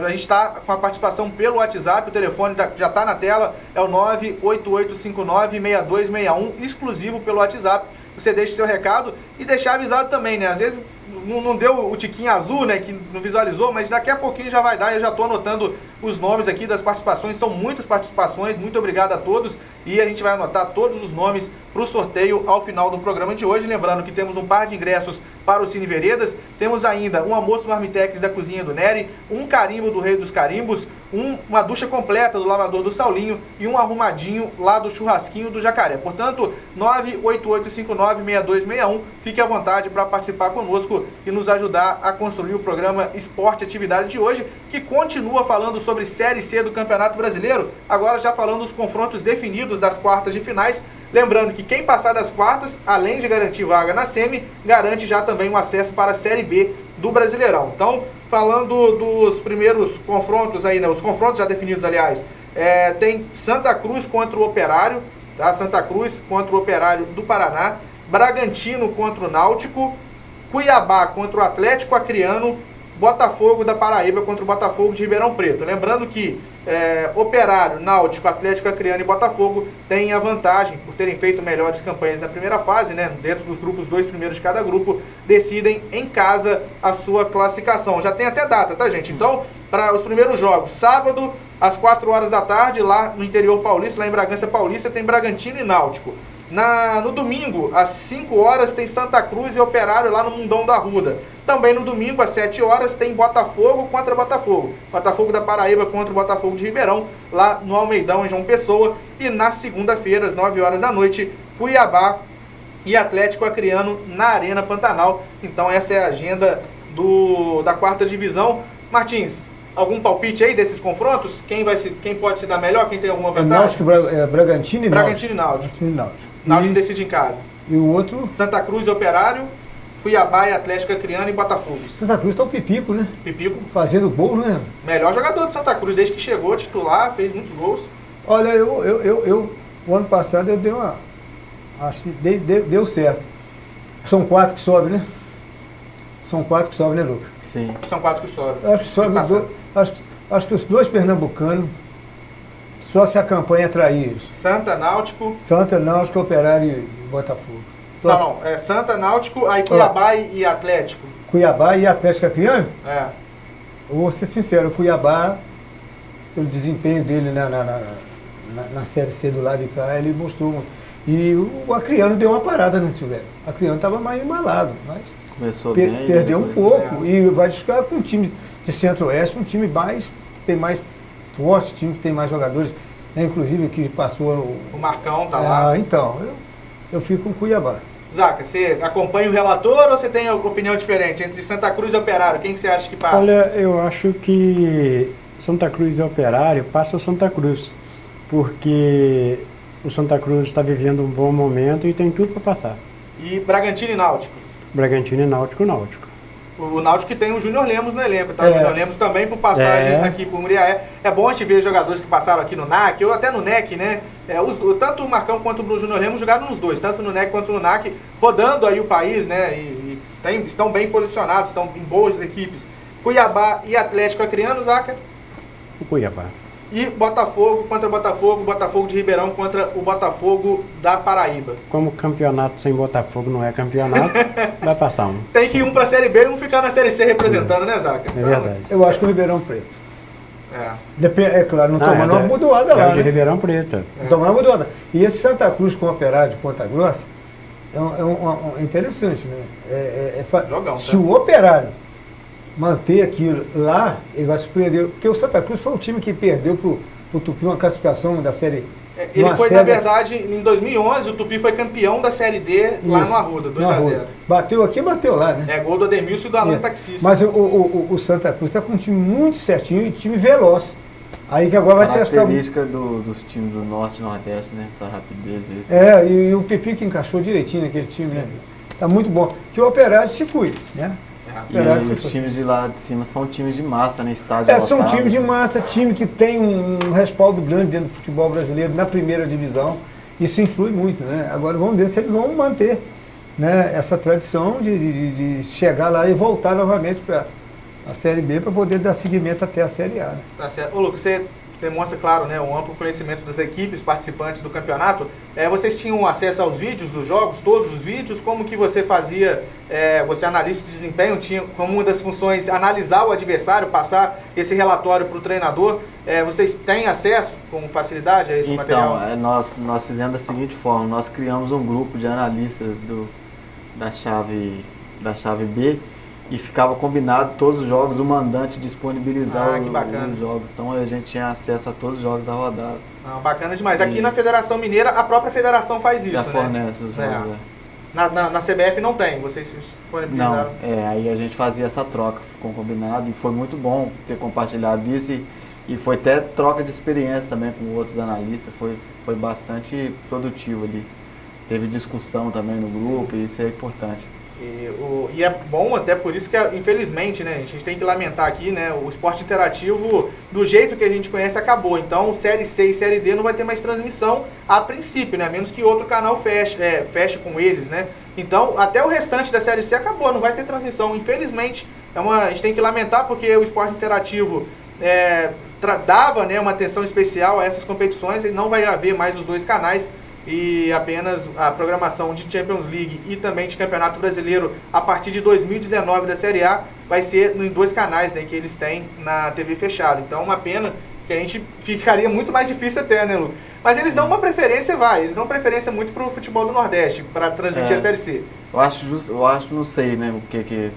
a gente está com a participação pelo WhatsApp. O telefone já está na tela, é o 98859-6261, exclusivo pelo WhatsApp. Você deixa seu recado e deixar avisado também, né? Às vezes não deu o tiquinho azul, né? Que não visualizou, mas daqui a pouquinho já vai dar. Eu já estou anotando os nomes aqui das participações. São muitas participações. Muito obrigado a todos. E a gente vai anotar todos os nomes para o sorteio ao final do programa de hoje. Lembrando que temos um par de ingressos para o Cine Veredas. Temos ainda um almoço Marmitex da Cozinha do Nery, um carimbo do Rei dos Carimbos, uma ducha completa do Lavador do Saulinho e um arrumadinho lá do Churrasquinho do Jacaré. Portanto, 98859-6261. Fique à vontade para participar conosco e nos ajudar a construir o programa Esporte Atividade de hoje, que continua falando sobre Série C do Campeonato Brasileiro, agora já falando dos confrontos definidos das quartas de finais. Lembrando que quem passar das quartas, além de garantir vaga na semi, garante já também um acesso para a Série B do Brasileirão. Então, falando dos primeiros confrontos aí, né, os confrontos já definidos, aliás, tem Santa Cruz contra o Operário, tá? Santa Cruz contra o Operário do Paraná, Bragantino contra o Náutico, Cuiabá contra o Atlético Acreano, Botafogo da Paraíba contra o Botafogo de Ribeirão Preto. Lembrando que Operário, Náutico, Atlético Acreano e Botafogo têm a vantagem, por terem feito melhores campanhas na primeira fase, né? Dentro dos grupos, 2 primeiros de cada grupo, decidem em casa a sua classificação. Já tem até data, tá, gente? Então, para os primeiros jogos, sábado, às 4 horas da tarde, lá no interior paulista, lá em Bragança Paulista, tem Bragantino e Náutico. No domingo, às 5 horas, tem Santa Cruz e Operário lá no Mundão da Arruda. Também no domingo, às 7 horas, tem Botafogo contra Botafogo. Botafogo da Paraíba contra o Botafogo de Ribeirão, lá no Almeidão, em João Pessoa. E na segunda-feira, às 9 horas da noite, Cuiabá e Atlético Acreano na Arena Pantanal. Então essa é a agenda da quarta divisão. Martins, algum palpite aí desses confrontos? Quem pode se dar melhor? Quem tem alguma vantagem? Bragantino e Náutico. Náutico decide em casa. E o outro? Santa Cruz e Operário, Cuiabá e Atlético Acreano e Botafogo. Santa Cruz tá o Pipico, né? Pipico. Fazendo gol, né? Melhor jogador do Santa Cruz, desde que chegou, titular, fez muitos gols. Olha, eu o ano passado eu dei uma... Acho que deu certo. São 4 que sobem, né? São 4 que sobem, né, Lucas? Sim. São 4 que sobem. Acho que sobe acho que os 2 pernambucanos, só se a campanha atrair eles. Santa, Náutico, Operário e Botafogo. Não, é Santa, Náutico, aí Cuiabá e Atlético. Cuiabá e Atlético Acreano? É. Eu vou ser sincero, o Cuiabá, pelo desempenho dele na Série C do lado de cá, ele mostrou. E o Acreano deu uma parada, né, Silvério? O Acreano estava mais embalado, mas começou bem, perdeu um pouco. E vai disputar com um time de Centro-Oeste, um time que tem mais forte, time que tem mais jogadores, né? Inclusive que passou o Marcão tá lá. Então, eu fico com o Cuiabá. Zaca, você acompanha o relator ou você tem opinião diferente entre Santa Cruz e Operário? Quem que você acha que passa? Olha, eu acho que Santa Cruz e Operário passa o Santa Cruz, porque o Santa Cruz está vivendo um bom momento e tem tudo para passar. E Bragantino e Náutico? Bragantino e Náutico. O Náutico que tem o Júnior Lemos no elenco, tá? O Júnior Lemos também por passagem aqui por Muriaé. É bom a gente ver jogadores que passaram aqui no NAC, ou até no NEC, né? Tanto o Marcão quanto o Júnior Lemos jogaram nos dois, tanto no NEC quanto no NAC, rodando aí o país, né? Estão bem posicionados, estão em boas equipes. Cuiabá e Atlético Acreano, Zaca? O Cuiabá. E Botafogo contra Botafogo de Ribeirão contra o Botafogo da Paraíba. Como campeonato sem Botafogo não é campeonato, vai passar um. Tem que ir um pra Série B e um ficar na Série C representando, né, Zaca? É verdade. Eu acho que o Ribeirão Preto. É claro, não tomando uma mudoada lá, de né? Ribeirão Preto. Não tomando uma mudoada. E esse Santa Cruz com o Operário de Ponta Grossa é interessante, né? Jogão, se o Operário manter aquilo lá, ele vai surpreender. Porque o Santa Cruz foi o time que perdeu pro Tupi uma classificação da Série... Ele foi, na verdade, em 2011, o Tupi foi campeão da Série D lá no Arruda, 2-0. Bateu aqui, bateu lá, né? Gol do Ademilson e do Alan Taxista. Mas o Santa Cruz está com um time muito certinho e time veloz. Aí que agora vai testar... Característica dos times do Norte e Nordeste, né? Essa rapidez. E o Pepi que encaixou direitinho naquele time, né? Tá muito bom. Que o Operário se cuide, né? E os times de lá de cima são times de massa, né? Estádio lotado. São times de massa, time que tem um respaldo grande dentro do futebol brasileiro, na primeira divisão. Isso influi muito, né? Agora vamos ver se eles vão manter, né, essa tradição de chegar lá e voltar novamente para a Série B para poder dar seguimento até a Série A. Né? Tá certo. Ô, Lucas, você demonstra, claro, né, um amplo conhecimento das equipes participantes do campeonato. Vocês tinham acesso aos vídeos dos jogos, todos os vídeos? Como que você fazia, você analista de desempenho, tinha como uma das funções analisar o adversário, passar esse relatório para o treinador? Vocês têm acesso com facilidade a esse material? Então, nós fizemos da seguinte forma, nós criamos um grupo de analistas da chave B, e ficava combinado todos os jogos, o mandante disponibilizar os jogos. Então a gente tinha acesso a todos os jogos da rodada. Bacana demais. Aqui na Federação Mineira, a própria federação faz isso, já né? fornece os jogos. Na CBF não tem, vocês disponibilizaram? Não, aí a gente fazia essa troca, ficou combinado e foi muito bom ter compartilhado isso e foi até troca de experiência também com outros analistas, foi bastante produtivo ali. Teve discussão também no grupo e isso é importante. E é bom até por isso que, infelizmente, né, a gente tem que lamentar aqui, né, o esporte interativo, do jeito que a gente conhece, acabou. Então, Série C e Série D não vai ter mais transmissão a princípio, né, a menos que outro canal feche com eles, né. Então, até o restante da Série C acabou, não vai ter transmissão. Infelizmente, a gente tem que lamentar porque o esporte interativo dava, né, uma atenção especial a essas competições e não vai haver mais os dois canais. E apenas a programação de Champions League e também de Campeonato Brasileiro a partir de 2019 da Série A vai ser em dois canais, né, que eles têm na TV fechada. Então uma pena que a gente ficaria muito mais difícil até, né, Lu? Mas eles dão uma preferência, eles dão preferência muito pro futebol do Nordeste, para transmitir a Série C. Eu acho, não sei, né, o que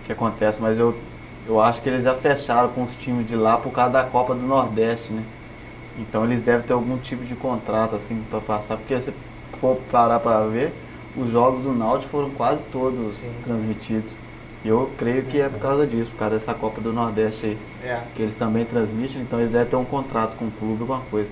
acontece, mas eu acho que eles já fecharam com os times de lá por causa da Copa do Nordeste, né? Então eles devem ter algum tipo de contrato assim para passar, porque se for parar para ver, os jogos do Náutico foram quase todos transmitidos. E eu creio que é por causa disso, por causa dessa Copa do Nordeste aí, que eles também transmitem, então eles devem ter um contrato com o clube, alguma coisa.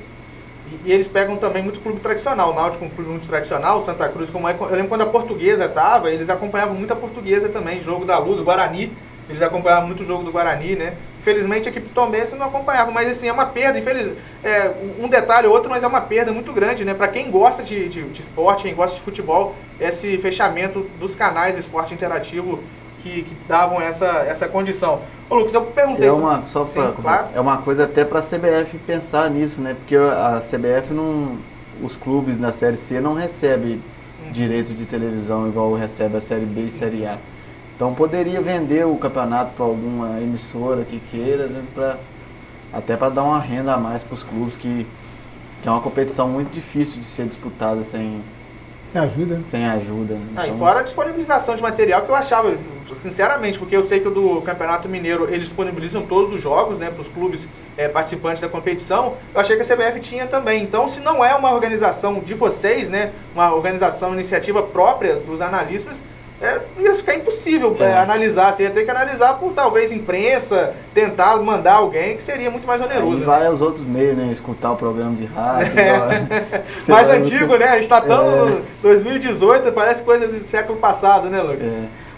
E eles pegam também muito clube tradicional, o Náutico é um clube muito tradicional, o Santa Cruz, como eu lembro quando a Portuguesa estava, eles acompanhavam muito a Portuguesa também, jogo da Luz, o Guarani, eles acompanhavam muito o jogo do Guarani, né? Infelizmente a equipe tombense não acompanhava, mas assim, é uma perda, um detalhe ou outro, mas é uma perda muito grande, né? Para quem gosta de esporte, quem gosta de futebol, esse fechamento dos canais de esporte interativo que davam essa condição. Ô Lucas, eu perguntei... É uma coisa até para a CBF pensar nisso, né? Porque a CBF os clubes na Série C não recebem direito de televisão igual recebe a Série B e Série A. Então poderia vender o campeonato para alguma emissora que queira, né, até para dar uma renda a mais para os clubes, que é uma competição muito difícil de ser disputada sem ajuda. Né? E fora a disponibilização de material, que eu achava, sinceramente, porque eu sei que o do Campeonato Mineiro eles disponibilizam todos os jogos, né, para os clubes participantes da competição, eu achei que a CBF tinha também. Então, se não é uma organização de vocês, né, uma organização, iniciativa própria dos analistas, ia ficar impossível analisar. Você ia ter que analisar por talvez imprensa, tentar mandar alguém, que seria muito mais oneroso. E vai aos outros meios, né? Escutar o programa de rádio. Mais antigo, né? A gente está tão 2018, parece coisa do século passado, né, Lucas?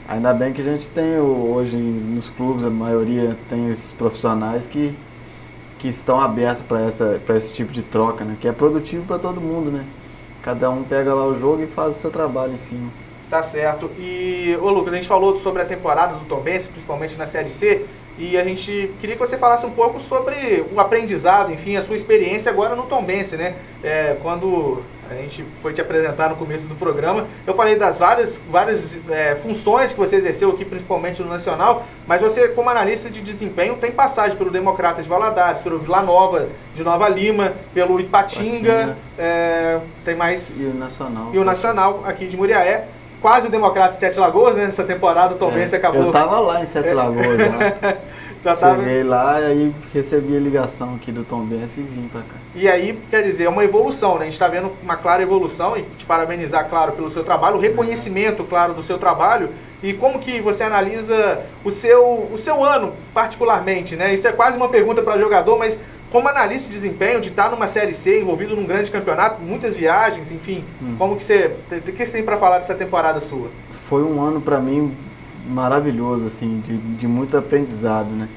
Ainda bem que a gente tem hoje nos clubes, a maioria tem esses profissionais que estão abertos para esse tipo de troca, né? Que é produtivo para todo mundo, né? Cada um pega lá o jogo e faz o seu trabalho em cima. Tá certo. E, ô Lucas, a gente falou sobre a temporada do Tombense, principalmente na Série C, e a gente queria que você falasse um pouco sobre o aprendizado, enfim, a sua experiência agora no Tombense, né? Quando a gente foi te apresentar no começo do programa, eu falei das várias funções que você exerceu aqui, principalmente no Nacional, mas você, como analista de desempenho, tem passagem pelo Democrata de Valadares, pelo Vila Nova de Nova Lima, pelo Ipatinga, tem mais... E o Nacional. E o Nacional aqui de Muriaé. Quase o Democrata de Sete Lagoas, né? Nessa temporada o Tombense acabou... Eu tava lá em Sete Lagoas, né? Cheguei lá e aí recebi a ligação aqui do Tombense e vim pra cá. E aí, quer dizer, é uma evolução, né? A gente está vendo uma clara evolução e te parabenizar, claro, pelo seu trabalho, o reconhecimento, claro, do seu trabalho. E como que você analisa o seu ano, particularmente, né? Isso é quase uma pergunta para jogador, mas como analista de desempenho, de estar numa Série C, envolvido num grande campeonato, muitas viagens, enfim, como que você tem para falar dessa temporada sua? Foi um ano para mim maravilhoso, assim, de muito aprendizado, né?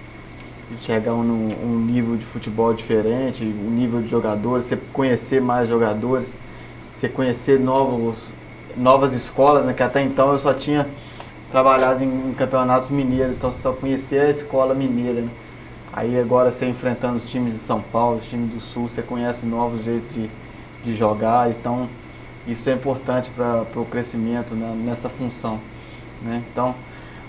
Chegar num nível de futebol diferente, um nível de jogadores, você conhecer mais jogadores, você conhecer novas escolas, né? Que até então eu só tinha trabalhado em campeonatos mineiros, então só conhecia a escola mineira, né? Aí agora você enfrentando os times de São Paulo, os times do Sul, você conhece novos jeitos de jogar, então isso é importante para o crescimento, né, nessa função, né? Então,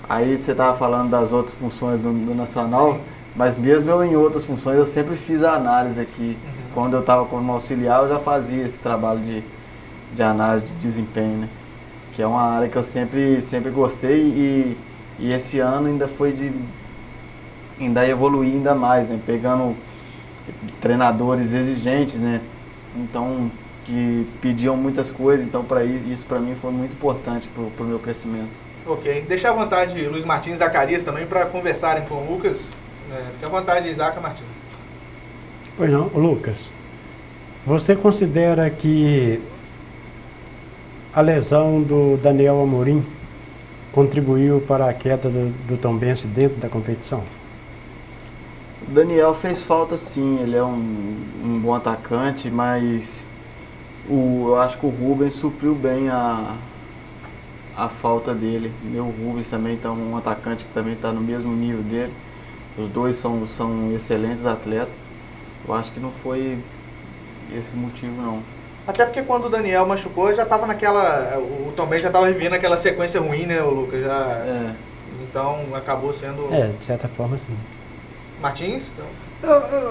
aí você estava falando das outras funções do Nacional, sim, mas mesmo eu em outras funções eu sempre fiz a análise aqui. Quando eu estava como auxiliar eu já fazia esse trabalho de análise de desempenho, né? Que é uma área que eu sempre gostei e esse ano ainda foi ainda evoluir ainda mais, né? Pegando treinadores exigentes, né? Então, que pediam muitas coisas, então isso para mim foi muito importante pro meu crescimento. Ok, deixa à vontade Luiz Martins e Zacarias também para conversarem com o Lucas. Fique à vontade, Isaac Martins. Pois não, Lucas, você considera que a lesão do Daniel Amorim contribuiu para a queda do Tombense dentro da competição? O Daniel fez falta sim, ele é um bom atacante, mas eu acho que o Rubens supriu bem a falta dele. O Rubens também está um atacante que também está no mesmo nível dele. Os dois são excelentes atletas. Eu acho que não foi esse o motivo não. Até porque quando o Daniel machucou, já estava o Tombense já estava vivendo aquela sequência ruim, né, Lucas? Então acabou sendo... de certa forma sim. Martins?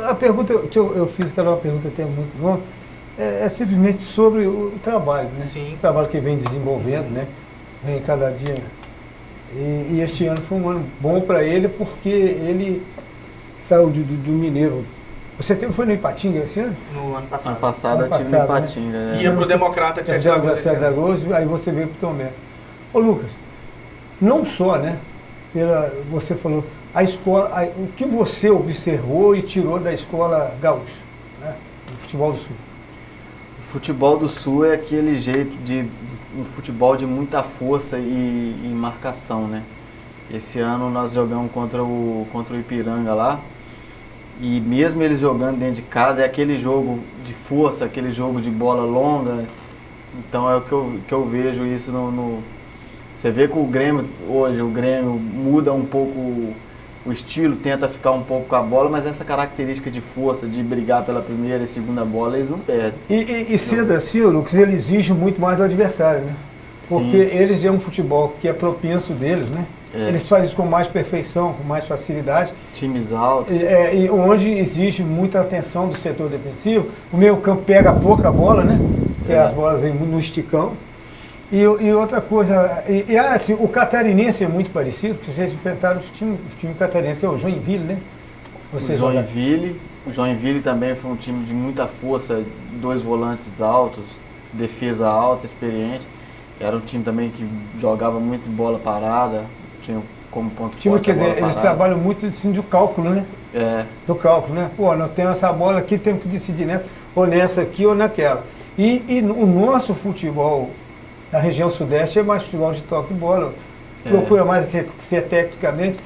A pergunta que eu fiz, que era uma pergunta até muito boa, é simplesmente sobre o trabalho, né? Sim. O trabalho que vem desenvolvendo, né? Vem cada dia. E este ano foi um ano bom para ele, porque ele saiu do Mineiro. Você foi no Ipatinga esse ano? No ano passado. Ano passado eu tive no Ipatinga, né? Ia pro Democrata de Sete Lagoas. Aí você veio pro Tombense. Ô Lucas, não só, né? Você falou, a escola, o que você observou e tirou da escola gaúcha, né? Do futebol do Sul. O futebol do Sul é aquele jeito um futebol de muita força e marcação, né? Esse ano nós jogamos contra o Ipiranga lá, e mesmo eles jogando dentro de casa, é aquele jogo de força, aquele jogo de bola longa. Então é o que eu vejo isso Você vê que o Grêmio muda um pouco o estilo, tenta ficar um pouco com a bola, mas essa característica de força, de brigar pela primeira e segunda bola, eles não perdem. E sendo assim, Lucas, ele exige muito mais do adversário, né? Porque eles é um futebol que é propenso deles, né? Eles fazem isso com mais perfeição, com mais facilidade. Times altos. E onde exige muita atenção do setor defensivo, o meio campo pega pouca bola, né? Porque as bolas vêm no esticão. E outra coisa, assim, o catarinense é muito parecido, porque vocês enfrentaram os times catarinenses, que é o Joinville, né? O Joinville também foi um time de muita força, 2 volantes altos, defesa alta, experiente. Era um time também que jogava muito bola parada, tinha como ponto time, forte. Quer dizer, eles trabalham muito assim, do cálculo, né? Do cálculo, né? Pô, nós temos essa bola aqui, temos que decidir nessa, ou nessa aqui ou naquela. E o nosso futebol da região sudeste é mais futebol de toque de bola. procura mais ser tecnicamente.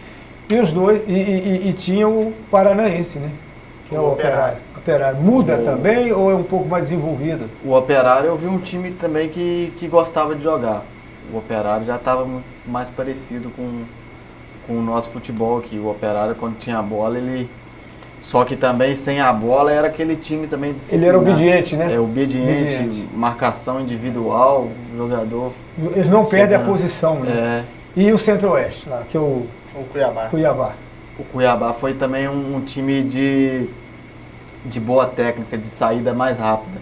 E os dois, e tinha o Paranaense, né? Que é o Operário. Muda também ou é um pouco mais desenvolvido? O Operário, eu vi um time também que gostava de jogar. O Operário já estava mais parecido com o nosso futebol aqui. O Operário, quando tinha a bola, ele... Só que também, sem a bola, era aquele time também... Ele era obediente, né? Obediente, marcação individual, jogador... Eles não perdem a posição, né? E o Centro-Oeste, lá, que é o Cuiabá. O Cuiabá foi também um time de boa técnica, de saída mais rápida.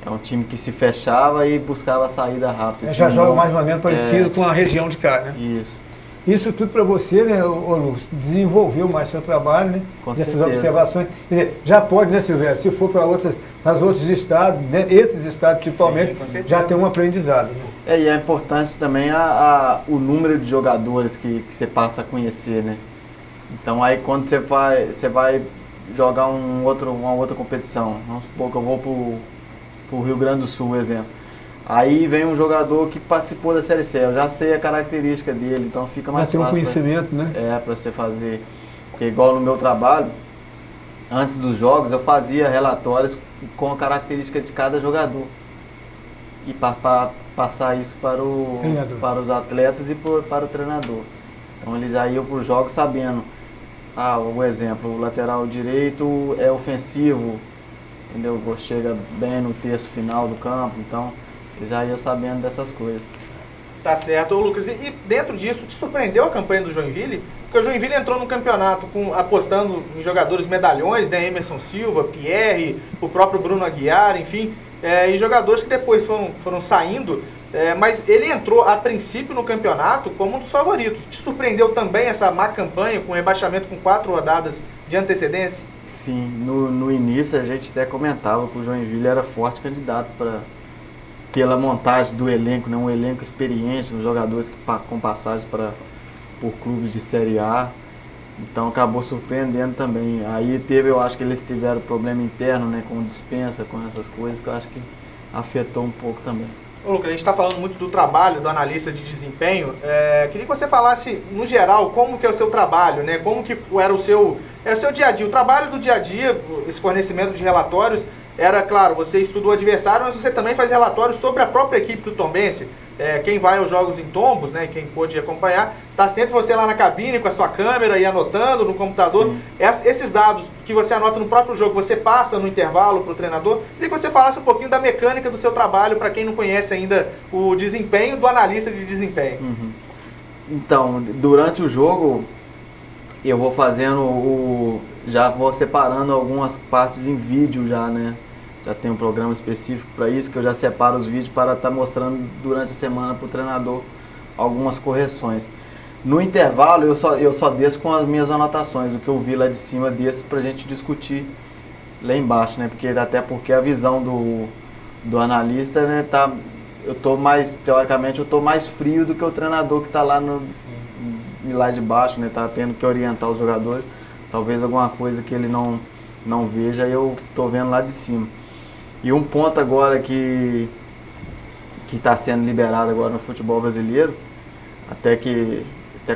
É um time que se fechava e buscava a saída rápida. Já joga mais ou menos parecido com a região de cá, né? Isso tudo para você, né, Lúcio, desenvolveu mais seu trabalho, né? Dessas observações. Quer dizer, já pode, né, Silvério, se for para outros estados, né, esses estados principalmente, já tem um aprendizado. Né? E é importante também o número de jogadores que você passa a conhecer, né? Então aí quando você vai jogar uma outra competição, vamos supor que eu vou pro Rio Grande do Sul, exemplo. Aí vem um jogador que participou da Série C, eu já sei a característica dele, então fica mais fácil. Já tem um conhecimento, né? Para você fazer. Porque igual no meu trabalho, antes dos jogos eu fazia relatórios com a característica de cada jogador. E para passar isso para os atletas e para o treinador. Então eles aí iam para os jogos sabendo, o exemplo, o lateral direito é ofensivo, entendeu? Chega bem no terço final do campo, então você já ia sabendo dessas coisas. Tá certo. Ô, Lucas, e dentro disso, te surpreendeu a campanha do Joinville? Porque o Joinville entrou no campeonato apostando em jogadores medalhões, né? Emerson Silva, Pierre, o próprio Bruno Aguiar, enfim, e jogadores que depois foram saindo, mas ele entrou a princípio no campeonato como um dos favoritos. Te surpreendeu também essa má campanha, com rebaixamento com 4 rodadas de antecedência? Sim, no início a gente até comentava que o Joinville era forte candidato pela montagem do elenco, né? Um elenco experiente, uns jogadores com passagem por clubes de Série A, então acabou surpreendendo também. Aí eu acho que eles tiveram problema interno, né? Com dispensa, com essas coisas, que eu acho que afetou um pouco também. Ô, Lucas, a gente está falando muito do trabalho do analista de desempenho. Queria que você falasse, no geral, como que é o seu trabalho, né? Como que era o seu dia a dia, o trabalho do dia a dia, esse fornecimento de relatórios. Era, claro, você estudou o adversário, mas você também faz relatórios sobre a própria equipe do Tombense. Quem vai aos jogos em Tombos, né, quem pôde acompanhar, tá sempre você lá na cabine com a sua câmera e anotando no computador. Esses dados que você anota no próprio jogo, você passa no intervalo para o treinador. Queria que você falasse um pouquinho da mecânica do seu trabalho, para quem não conhece ainda o desempenho do analista de desempenho. Então, durante o jogo, eu vou fazendo já vou separando algumas partes em vídeo já, né? Já tem um programa específico para isso, que eu já separo os vídeos para estar mostrando durante a semana para o treinador algumas correções. No intervalo, eu só desço com as minhas anotações, o que eu vi lá de cima desço para a gente discutir lá embaixo, né? Até porque a visão do analista, né, teoricamente eu tô mais frio do que o treinador que está lá lá de baixo, né? Tá tendo que orientar os jogadores. Talvez alguma coisa que ele não veja, eu tô vendo lá de cima. E um ponto agora que está sendo liberado agora no futebol brasileiro, até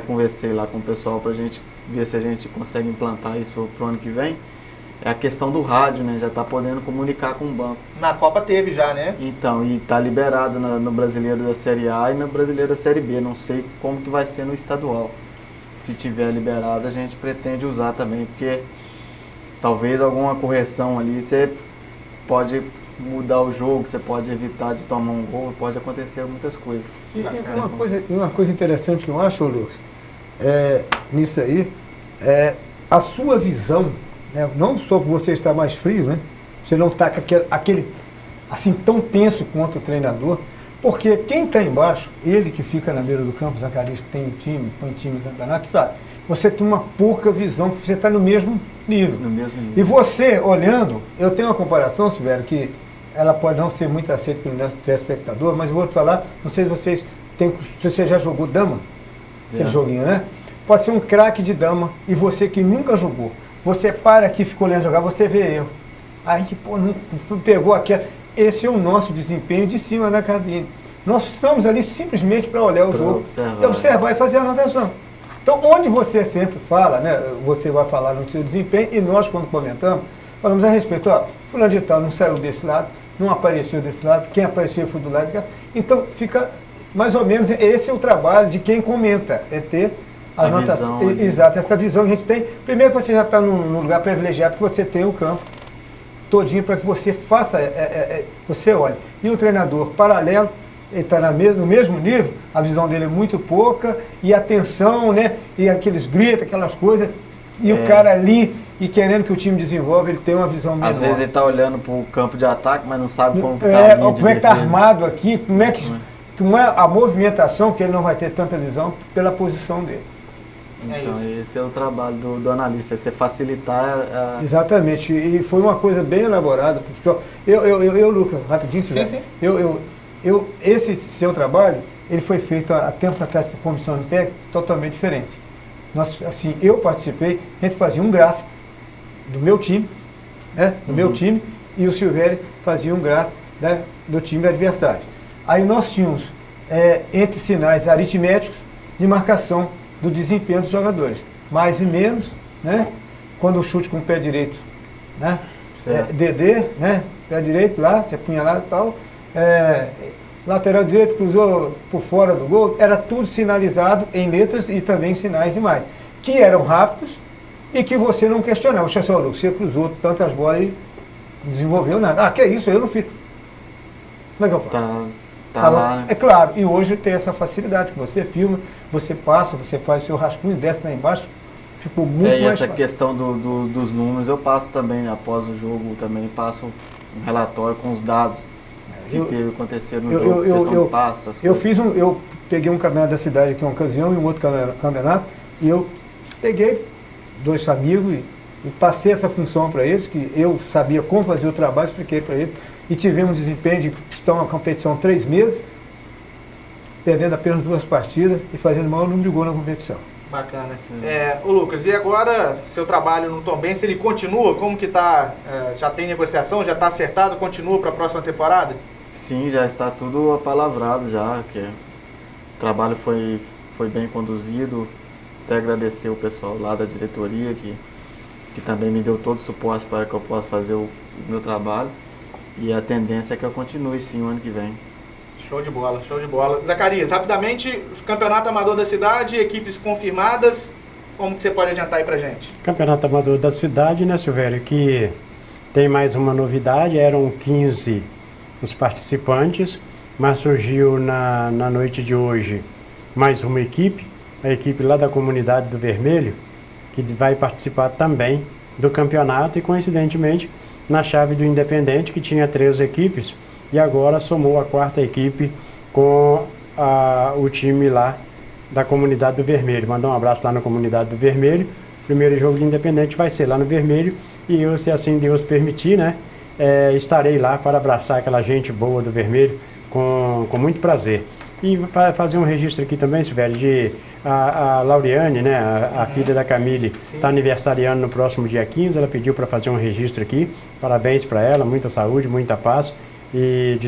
conversei lá com o pessoal para a gente ver se a gente consegue implantar isso pro ano que vem, é a questão do rádio, né? Já está podendo comunicar com o banco. Na Copa teve já, né? Então, e está liberado no Brasileiro da Série A e no Brasileiro da Série B. Não sei como que vai ser no estadual. Se tiver liberado, a gente pretende usar também, porque talvez alguma correção ali, você pode mudar o jogo, você pode evitar de tomar um gol, pode acontecer muitas coisas. E uma coisa interessante que eu acho, Lucas, nisso aí, a sua visão, né, não só por você estar mais frio, né, você não está com aquele assim tão tenso quanto o treinador, porque quem está embaixo, ele que fica na beira do campo, Zacarias, que tem um time, põe time no campeonato, sabe? Você tem uma pouca visão, porque você está no mesmo nível. E você, olhando, eu tenho uma comparação, Silvério, que ela pode não ser muito aceita pelo nosso telespectador, mas eu vou te falar, não sei se você já jogou dama, aquele joguinho, né? Pode ser um craque de dama, e você que nunca jogou, você para aqui, ficou olhando jogar, você vê eu. Aí, não pegou aquela... Esse é o nosso desempenho de cima da cabine. Nós estamos ali simplesmente para olhar o jogo observar. e observar e fazer a anotação. Então, onde você sempre fala, né, você vai falar no seu desempenho, e nós, quando comentamos, falamos a respeito, ó, fulano de tal não saiu desse lado, não apareceu desse lado, quem apareceu foi do lado de cá. Então, fica mais ou menos, esse é o trabalho de quem comenta, é ter a anotação. Exato, essa visão que a gente tem. Primeiro que você já está num lugar privilegiado, que você tem o campo todinho para que você faça, você olhe. E o treinador paralelo, ele está no mesmo nível, a visão dele é muito pouca, e a tensão, né? E aqueles gritos, aquelas coisas, e o cara ali, e querendo que o time desenvolva, ele tem uma visão menor. Às vezes ele está olhando para o campo de ataque, mas não sabe como como é que está armado aqui, como é a movimentação, que ele não vai ter tanta visão pela posição dele. Então, esse é o trabalho do analista, é você facilitar a... Exatamente, e foi uma coisa bem elaborada. Lucas, rapidinho, se sim. Esse seu trabalho, ele foi feito há tempos atrás por comissão técnica totalmente diferente. Eu participei, a gente fazia um gráfico do meu time, né, meu time, e o Silvério fazia um gráfico do time adversário. Aí nós tínhamos, entre sinais aritméticos, de marcação do desempenho dos jogadores. Mais e menos, né? Quando o chute com o pé direito, né? DD, né? Pé direito lá, você punha lá e tal. Lateral direito cruzou por fora do gol, era tudo sinalizado em letras e também sinais demais, que eram rápidos e que você não questionava. Você cruzou tantas bolas e não desenvolveu nada. Que é isso, eu não fiz. Como é que eu faço? Tá lá, né? É claro, e hoje tem essa facilidade, que você filma, você passa, você faz o seu rascunho, desce lá embaixo, ficou muito mais essa fácil. questão dos números eu passo também, após o jogo, também passo um relatório com os dados que teve acontecer no jogo, questão de passes. Eu peguei um campeonato da cidade aqui uma ocasião e um outro campeonato, e eu peguei 2 amigos e passei essa função para eles, que eu sabia como fazer o trabalho, expliquei para eles, e tivemos um desempenho de estar uma competição 3 meses, perdendo apenas 2 partidas e fazendo o maior número de gols na competição. Bacana. Ô Lucas, e agora seu trabalho no Tombense, ele continua? Como que está? Já tem negociação? Já está acertado? Continua para a próxima temporada? Sim, já está tudo apalavrado já, que o trabalho foi bem conduzido. Até agradecer o pessoal lá da diretoria que também me deu todo o suporte para que eu possa fazer o meu trabalho. E a tendência é que eu continue sim o ano que vem. Show de bola, show de bola. Zacarias, rapidamente, Campeonato Amador da Cidade, equipes confirmadas, como que você pode adiantar aí pra gente? Campeonato Amador da Cidade, né, Silvério, que tem mais uma novidade, eram 15 os participantes, mas surgiu na noite de hoje mais uma equipe, a equipe lá da comunidade do Vermelho, que vai participar também do campeonato e, coincidentemente, na chave do Independente, que tinha 3 equipes, e agora somou a 4ª equipe com o time lá da comunidade do Vermelho. Mandar um abraço lá na comunidade do Vermelho. O primeiro jogo de Independente vai ser lá no Vermelho, e eu, se assim Deus permitir, né, estarei lá para abraçar aquela gente boa do Vermelho com muito prazer. E para fazer um registro aqui também, Silvério, de a Lauriane, né, a filha da Camille, está aniversariando no próximo dia 15, ela pediu para fazer um registro aqui. Parabéns para ela, muita saúde, muita paz, e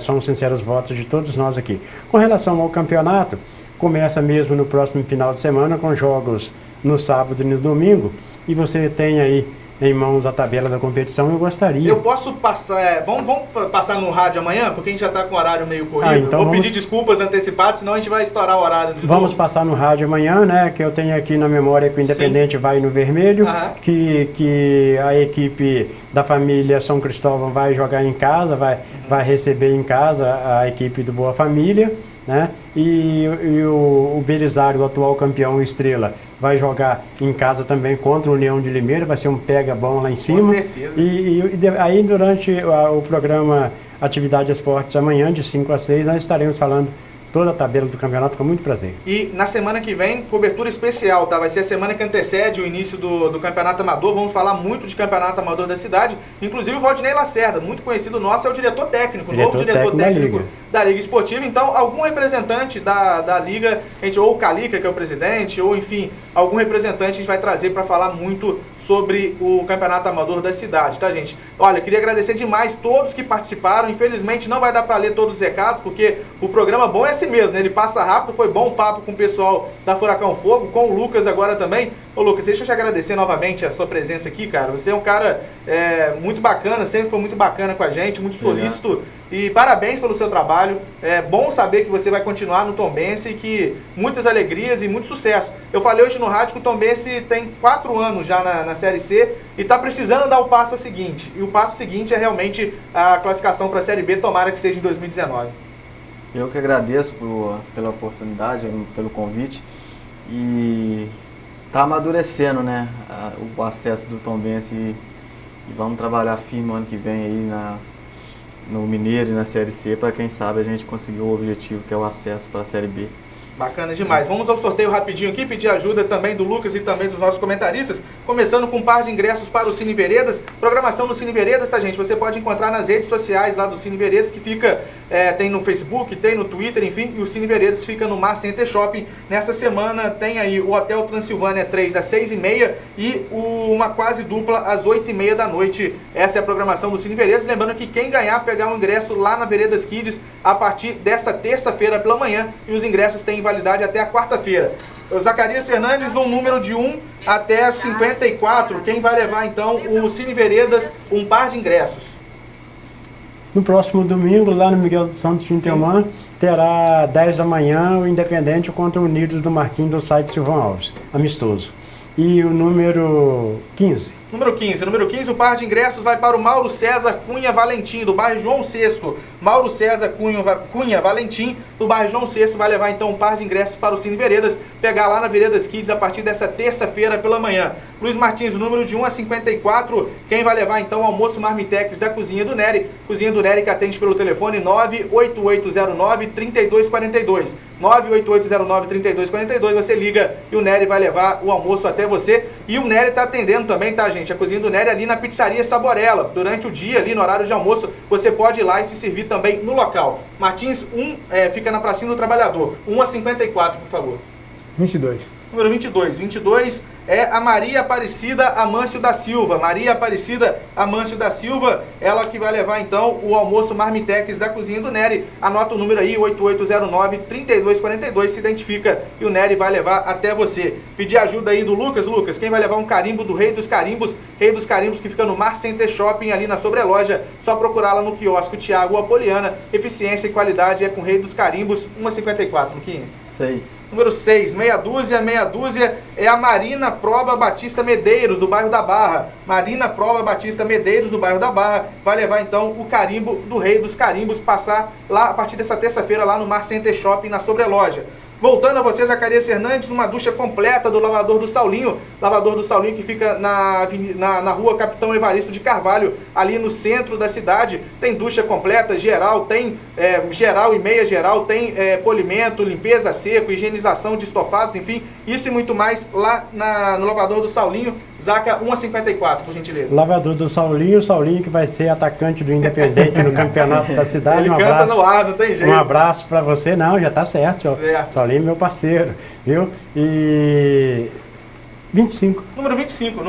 são sinceros votos de todos nós aqui. Com relação ao campeonato, começa mesmo no próximo final de semana, com jogos no sábado e no domingo, e você tem aí em mãos a tabela da competição. Eu gostaria... Eu posso passar... Vamos passar no rádio amanhã? Porque a gente já está com o horário meio corrido. Então vou pedir desculpas antecipadas, senão a gente vai estourar o horário de Vamos passar no rádio amanhã, né? Que eu tenho aqui na memória que o Independente vai no Vermelho, que a equipe da família São Cristóvão vai jogar em casa, vai receber em casa a equipe do Boa Família, né? E o Belisário, o atual campeão Estrela, vai jogar em casa também contra o União de Limeira, vai ser um pega bom lá em cima. Com certeza. Aí durante o programa Atividade Esportes amanhã, de 5 a 6, nós estaremos falando toda a tabela do campeonato com muito prazer. E na semana que vem, cobertura especial, tá? Vai ser a semana que antecede o início do Campeonato Amador. Vamos falar muito de Campeonato Amador da cidade. Inclusive o Valdinei Lacerda, muito conhecido nosso, é o diretor técnico, novo diretor técnico da Liga Esportiva. Então, algum representante da Liga, ou o Calica, que é o presidente, ou enfim, algum representante a gente vai trazer para falar muito sobre o campeonato amador da cidade, tá, gente? Olha, queria agradecer demais todos que participaram. Infelizmente não vai dar para ler todos os recados, porque o programa bom é assim mesmo, né? Ele passa rápido. Foi bom o papo com o pessoal da Furacão Fogo, com o Lucas agora também. Ô Lucas, deixa eu te agradecer novamente a sua presença aqui, cara. Você é um cara muito bacana, sempre foi muito bacana com a gente, muito solícito. E parabéns pelo seu trabalho. É bom saber que você vai continuar no Tombense e que muitas alegrias e muito sucesso. Eu falei hoje no rádio que o Tombense tem 4 anos já na Série C e está precisando dar o passo seguinte. E o passo seguinte é realmente a classificação para a Série B, tomara que seja em 2019. Eu que agradeço pela oportunidade, pelo convite. E está amadurecendo, né, o acesso do Tombense e vamos trabalhar firme ano que vem aí no Mineiro e na Série C, para quem sabe a gente conseguiu o objetivo, que é o acesso para a Série B. Bacana demais. Vamos ao sorteio rapidinho aqui, pedir ajuda também do Lucas e também dos nossos comentaristas, começando com um par de ingressos para o Cine Veredas. Programação do Cine Veredas, tá, gente? Você pode encontrar nas redes sociais lá do Cine Veredas, que fica, tem no Facebook, tem no Twitter, enfim, e o Cine Veredas fica no Mar Center Shopping. Nessa semana tem aí o Hotel Transilvânia 3 às 6h30 e uma quase dupla às 8h30 da noite. Essa é a programação do Cine Veredas. Lembrando que quem ganhar, pegar um ingresso lá na Veredas Kids a partir dessa terça-feira pela manhã, e os ingressos têm validade até a quarta-feira. O Zacarias Fernandes, um número de 1 até 54. Quem vai levar então o Cine Veredas, um par de ingressos? No próximo domingo, lá no Miguel dos Santos Fintelman, terá 10 da manhã o Independente contra o Unidos do Marquinhos do site Silvão Alves, amistoso. E o número 15? Número 15, o par de ingressos vai para o Mauro César Cunha Valentim, do bairro João VI. Mauro César Cunha Valentim, do bairro João VI, vai levar então um par de ingressos para o Cine Veredas, pegar lá na Veredas Kids a partir dessa terça-feira pela manhã. Luiz Martins, o número de 1 a 54, quem vai levar então o almoço Marmitex da Cozinha do Nery. Cozinha do Nery que atende pelo telefone 98809-3242. 98809-3242, você liga e o Nery vai levar o almoço até você. E o Nery está atendendo também, tá, gente? A Cozinha do Nery ali na Pizzaria Saborella. Durante o dia, ali no horário de almoço, você pode ir lá e se servir também no local. Martins, fica na Pracinha do Trabalhador. 1 a 54, por favor. 22. Número 22. 22 é a Maria Aparecida Amâncio da Silva. Maria Aparecida Amâncio da Silva, ela que vai levar então o almoço Marmitex da Cozinha do Nery. Anota o número aí, 8809-3242, se identifica e o Nery vai levar até você. Pedir ajuda aí do Lucas. Lucas, quem vai levar um carimbo do Rei dos Carimbos? Rei dos Carimbos que fica no Mar Center Shopping, ali na Sobreloja. Só procurar lá no quiosque Thiago Apoliana. Eficiência e qualidade é com o Rei dos Carimbos. 1 a 54, Luquinha. 6. Número 6, meia dúzia é a Marina Proba Batista Medeiros, do bairro da Barra. Marina Proba Batista Medeiros, do bairro da Barra, vai levar então o carimbo do Rei dos Carimbos, passar lá a partir dessa terça-feira lá no Mar Center Shopping, na Sobreloja. Voltando a você, Zacarias Fernandes, uma ducha completa do Lavador do Saulinho. Lavador do Saulinho que fica na rua Capitão Evaristo de Carvalho, ali no centro da cidade. Tem ducha completa, geral, tem geral e meia geral, tem polimento, limpeza a seco, higienização de estofados, enfim, isso e muito mais lá no Lavador do Saulinho. Zaca, 1 a 54, por gentileza. Lavador do Saulinho, o Saulinho que vai ser atacante do Independente no campeonato da cidade. Ele canta no ar, não tem jeito. Um abraço para você. Não, já tá certo, senhor. Certo. Saulinho, meu parceiro, viu? E 25. Número 25,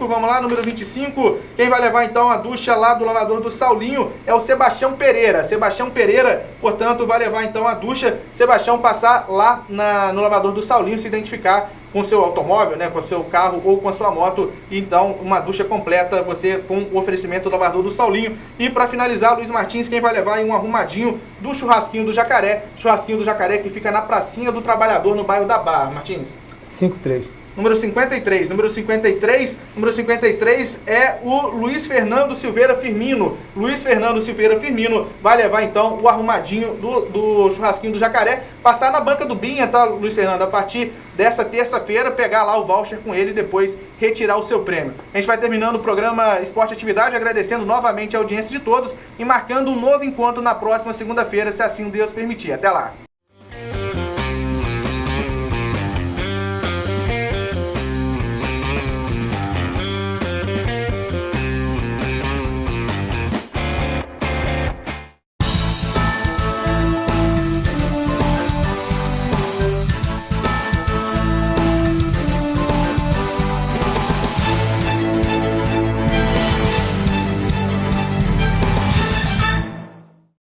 vamos lá, número 25. Quem vai levar então a ducha lá do Lavador do Saulinho é o Sebastião Pereira. Sebastião Pereira, portanto, vai levar então a ducha. Sebastião passar lá no Lavador do Saulinho, se identificar com o seu automóvel, né, com o seu carro ou com a sua moto. Então, uma ducha completa, você com o oferecimento do Lavador do Saulinho. E para finalizar, Luiz Martins, quem vai levar um arrumadinho do Churrasquinho do Jacaré. Churrasquinho do Jacaré que fica na Pracinha do Trabalhador, no bairro da Barra. Martins. 53. Número 53. Número 53 é o Luiz Fernando Silveira Firmino. Luiz Fernando Silveira Firmino vai levar então o arrumadinho do Churrasquinho do Jacaré. Passar na banca do Binha, tá, Luiz Fernando? A partir dessa terça-feira, pegar lá o voucher com ele e depois retirar o seu prêmio. A gente vai terminando o programa Esporte Atividade, agradecendo novamente a audiência de todos e marcando um novo encontro na próxima segunda-feira, se assim Deus permitir. Até lá!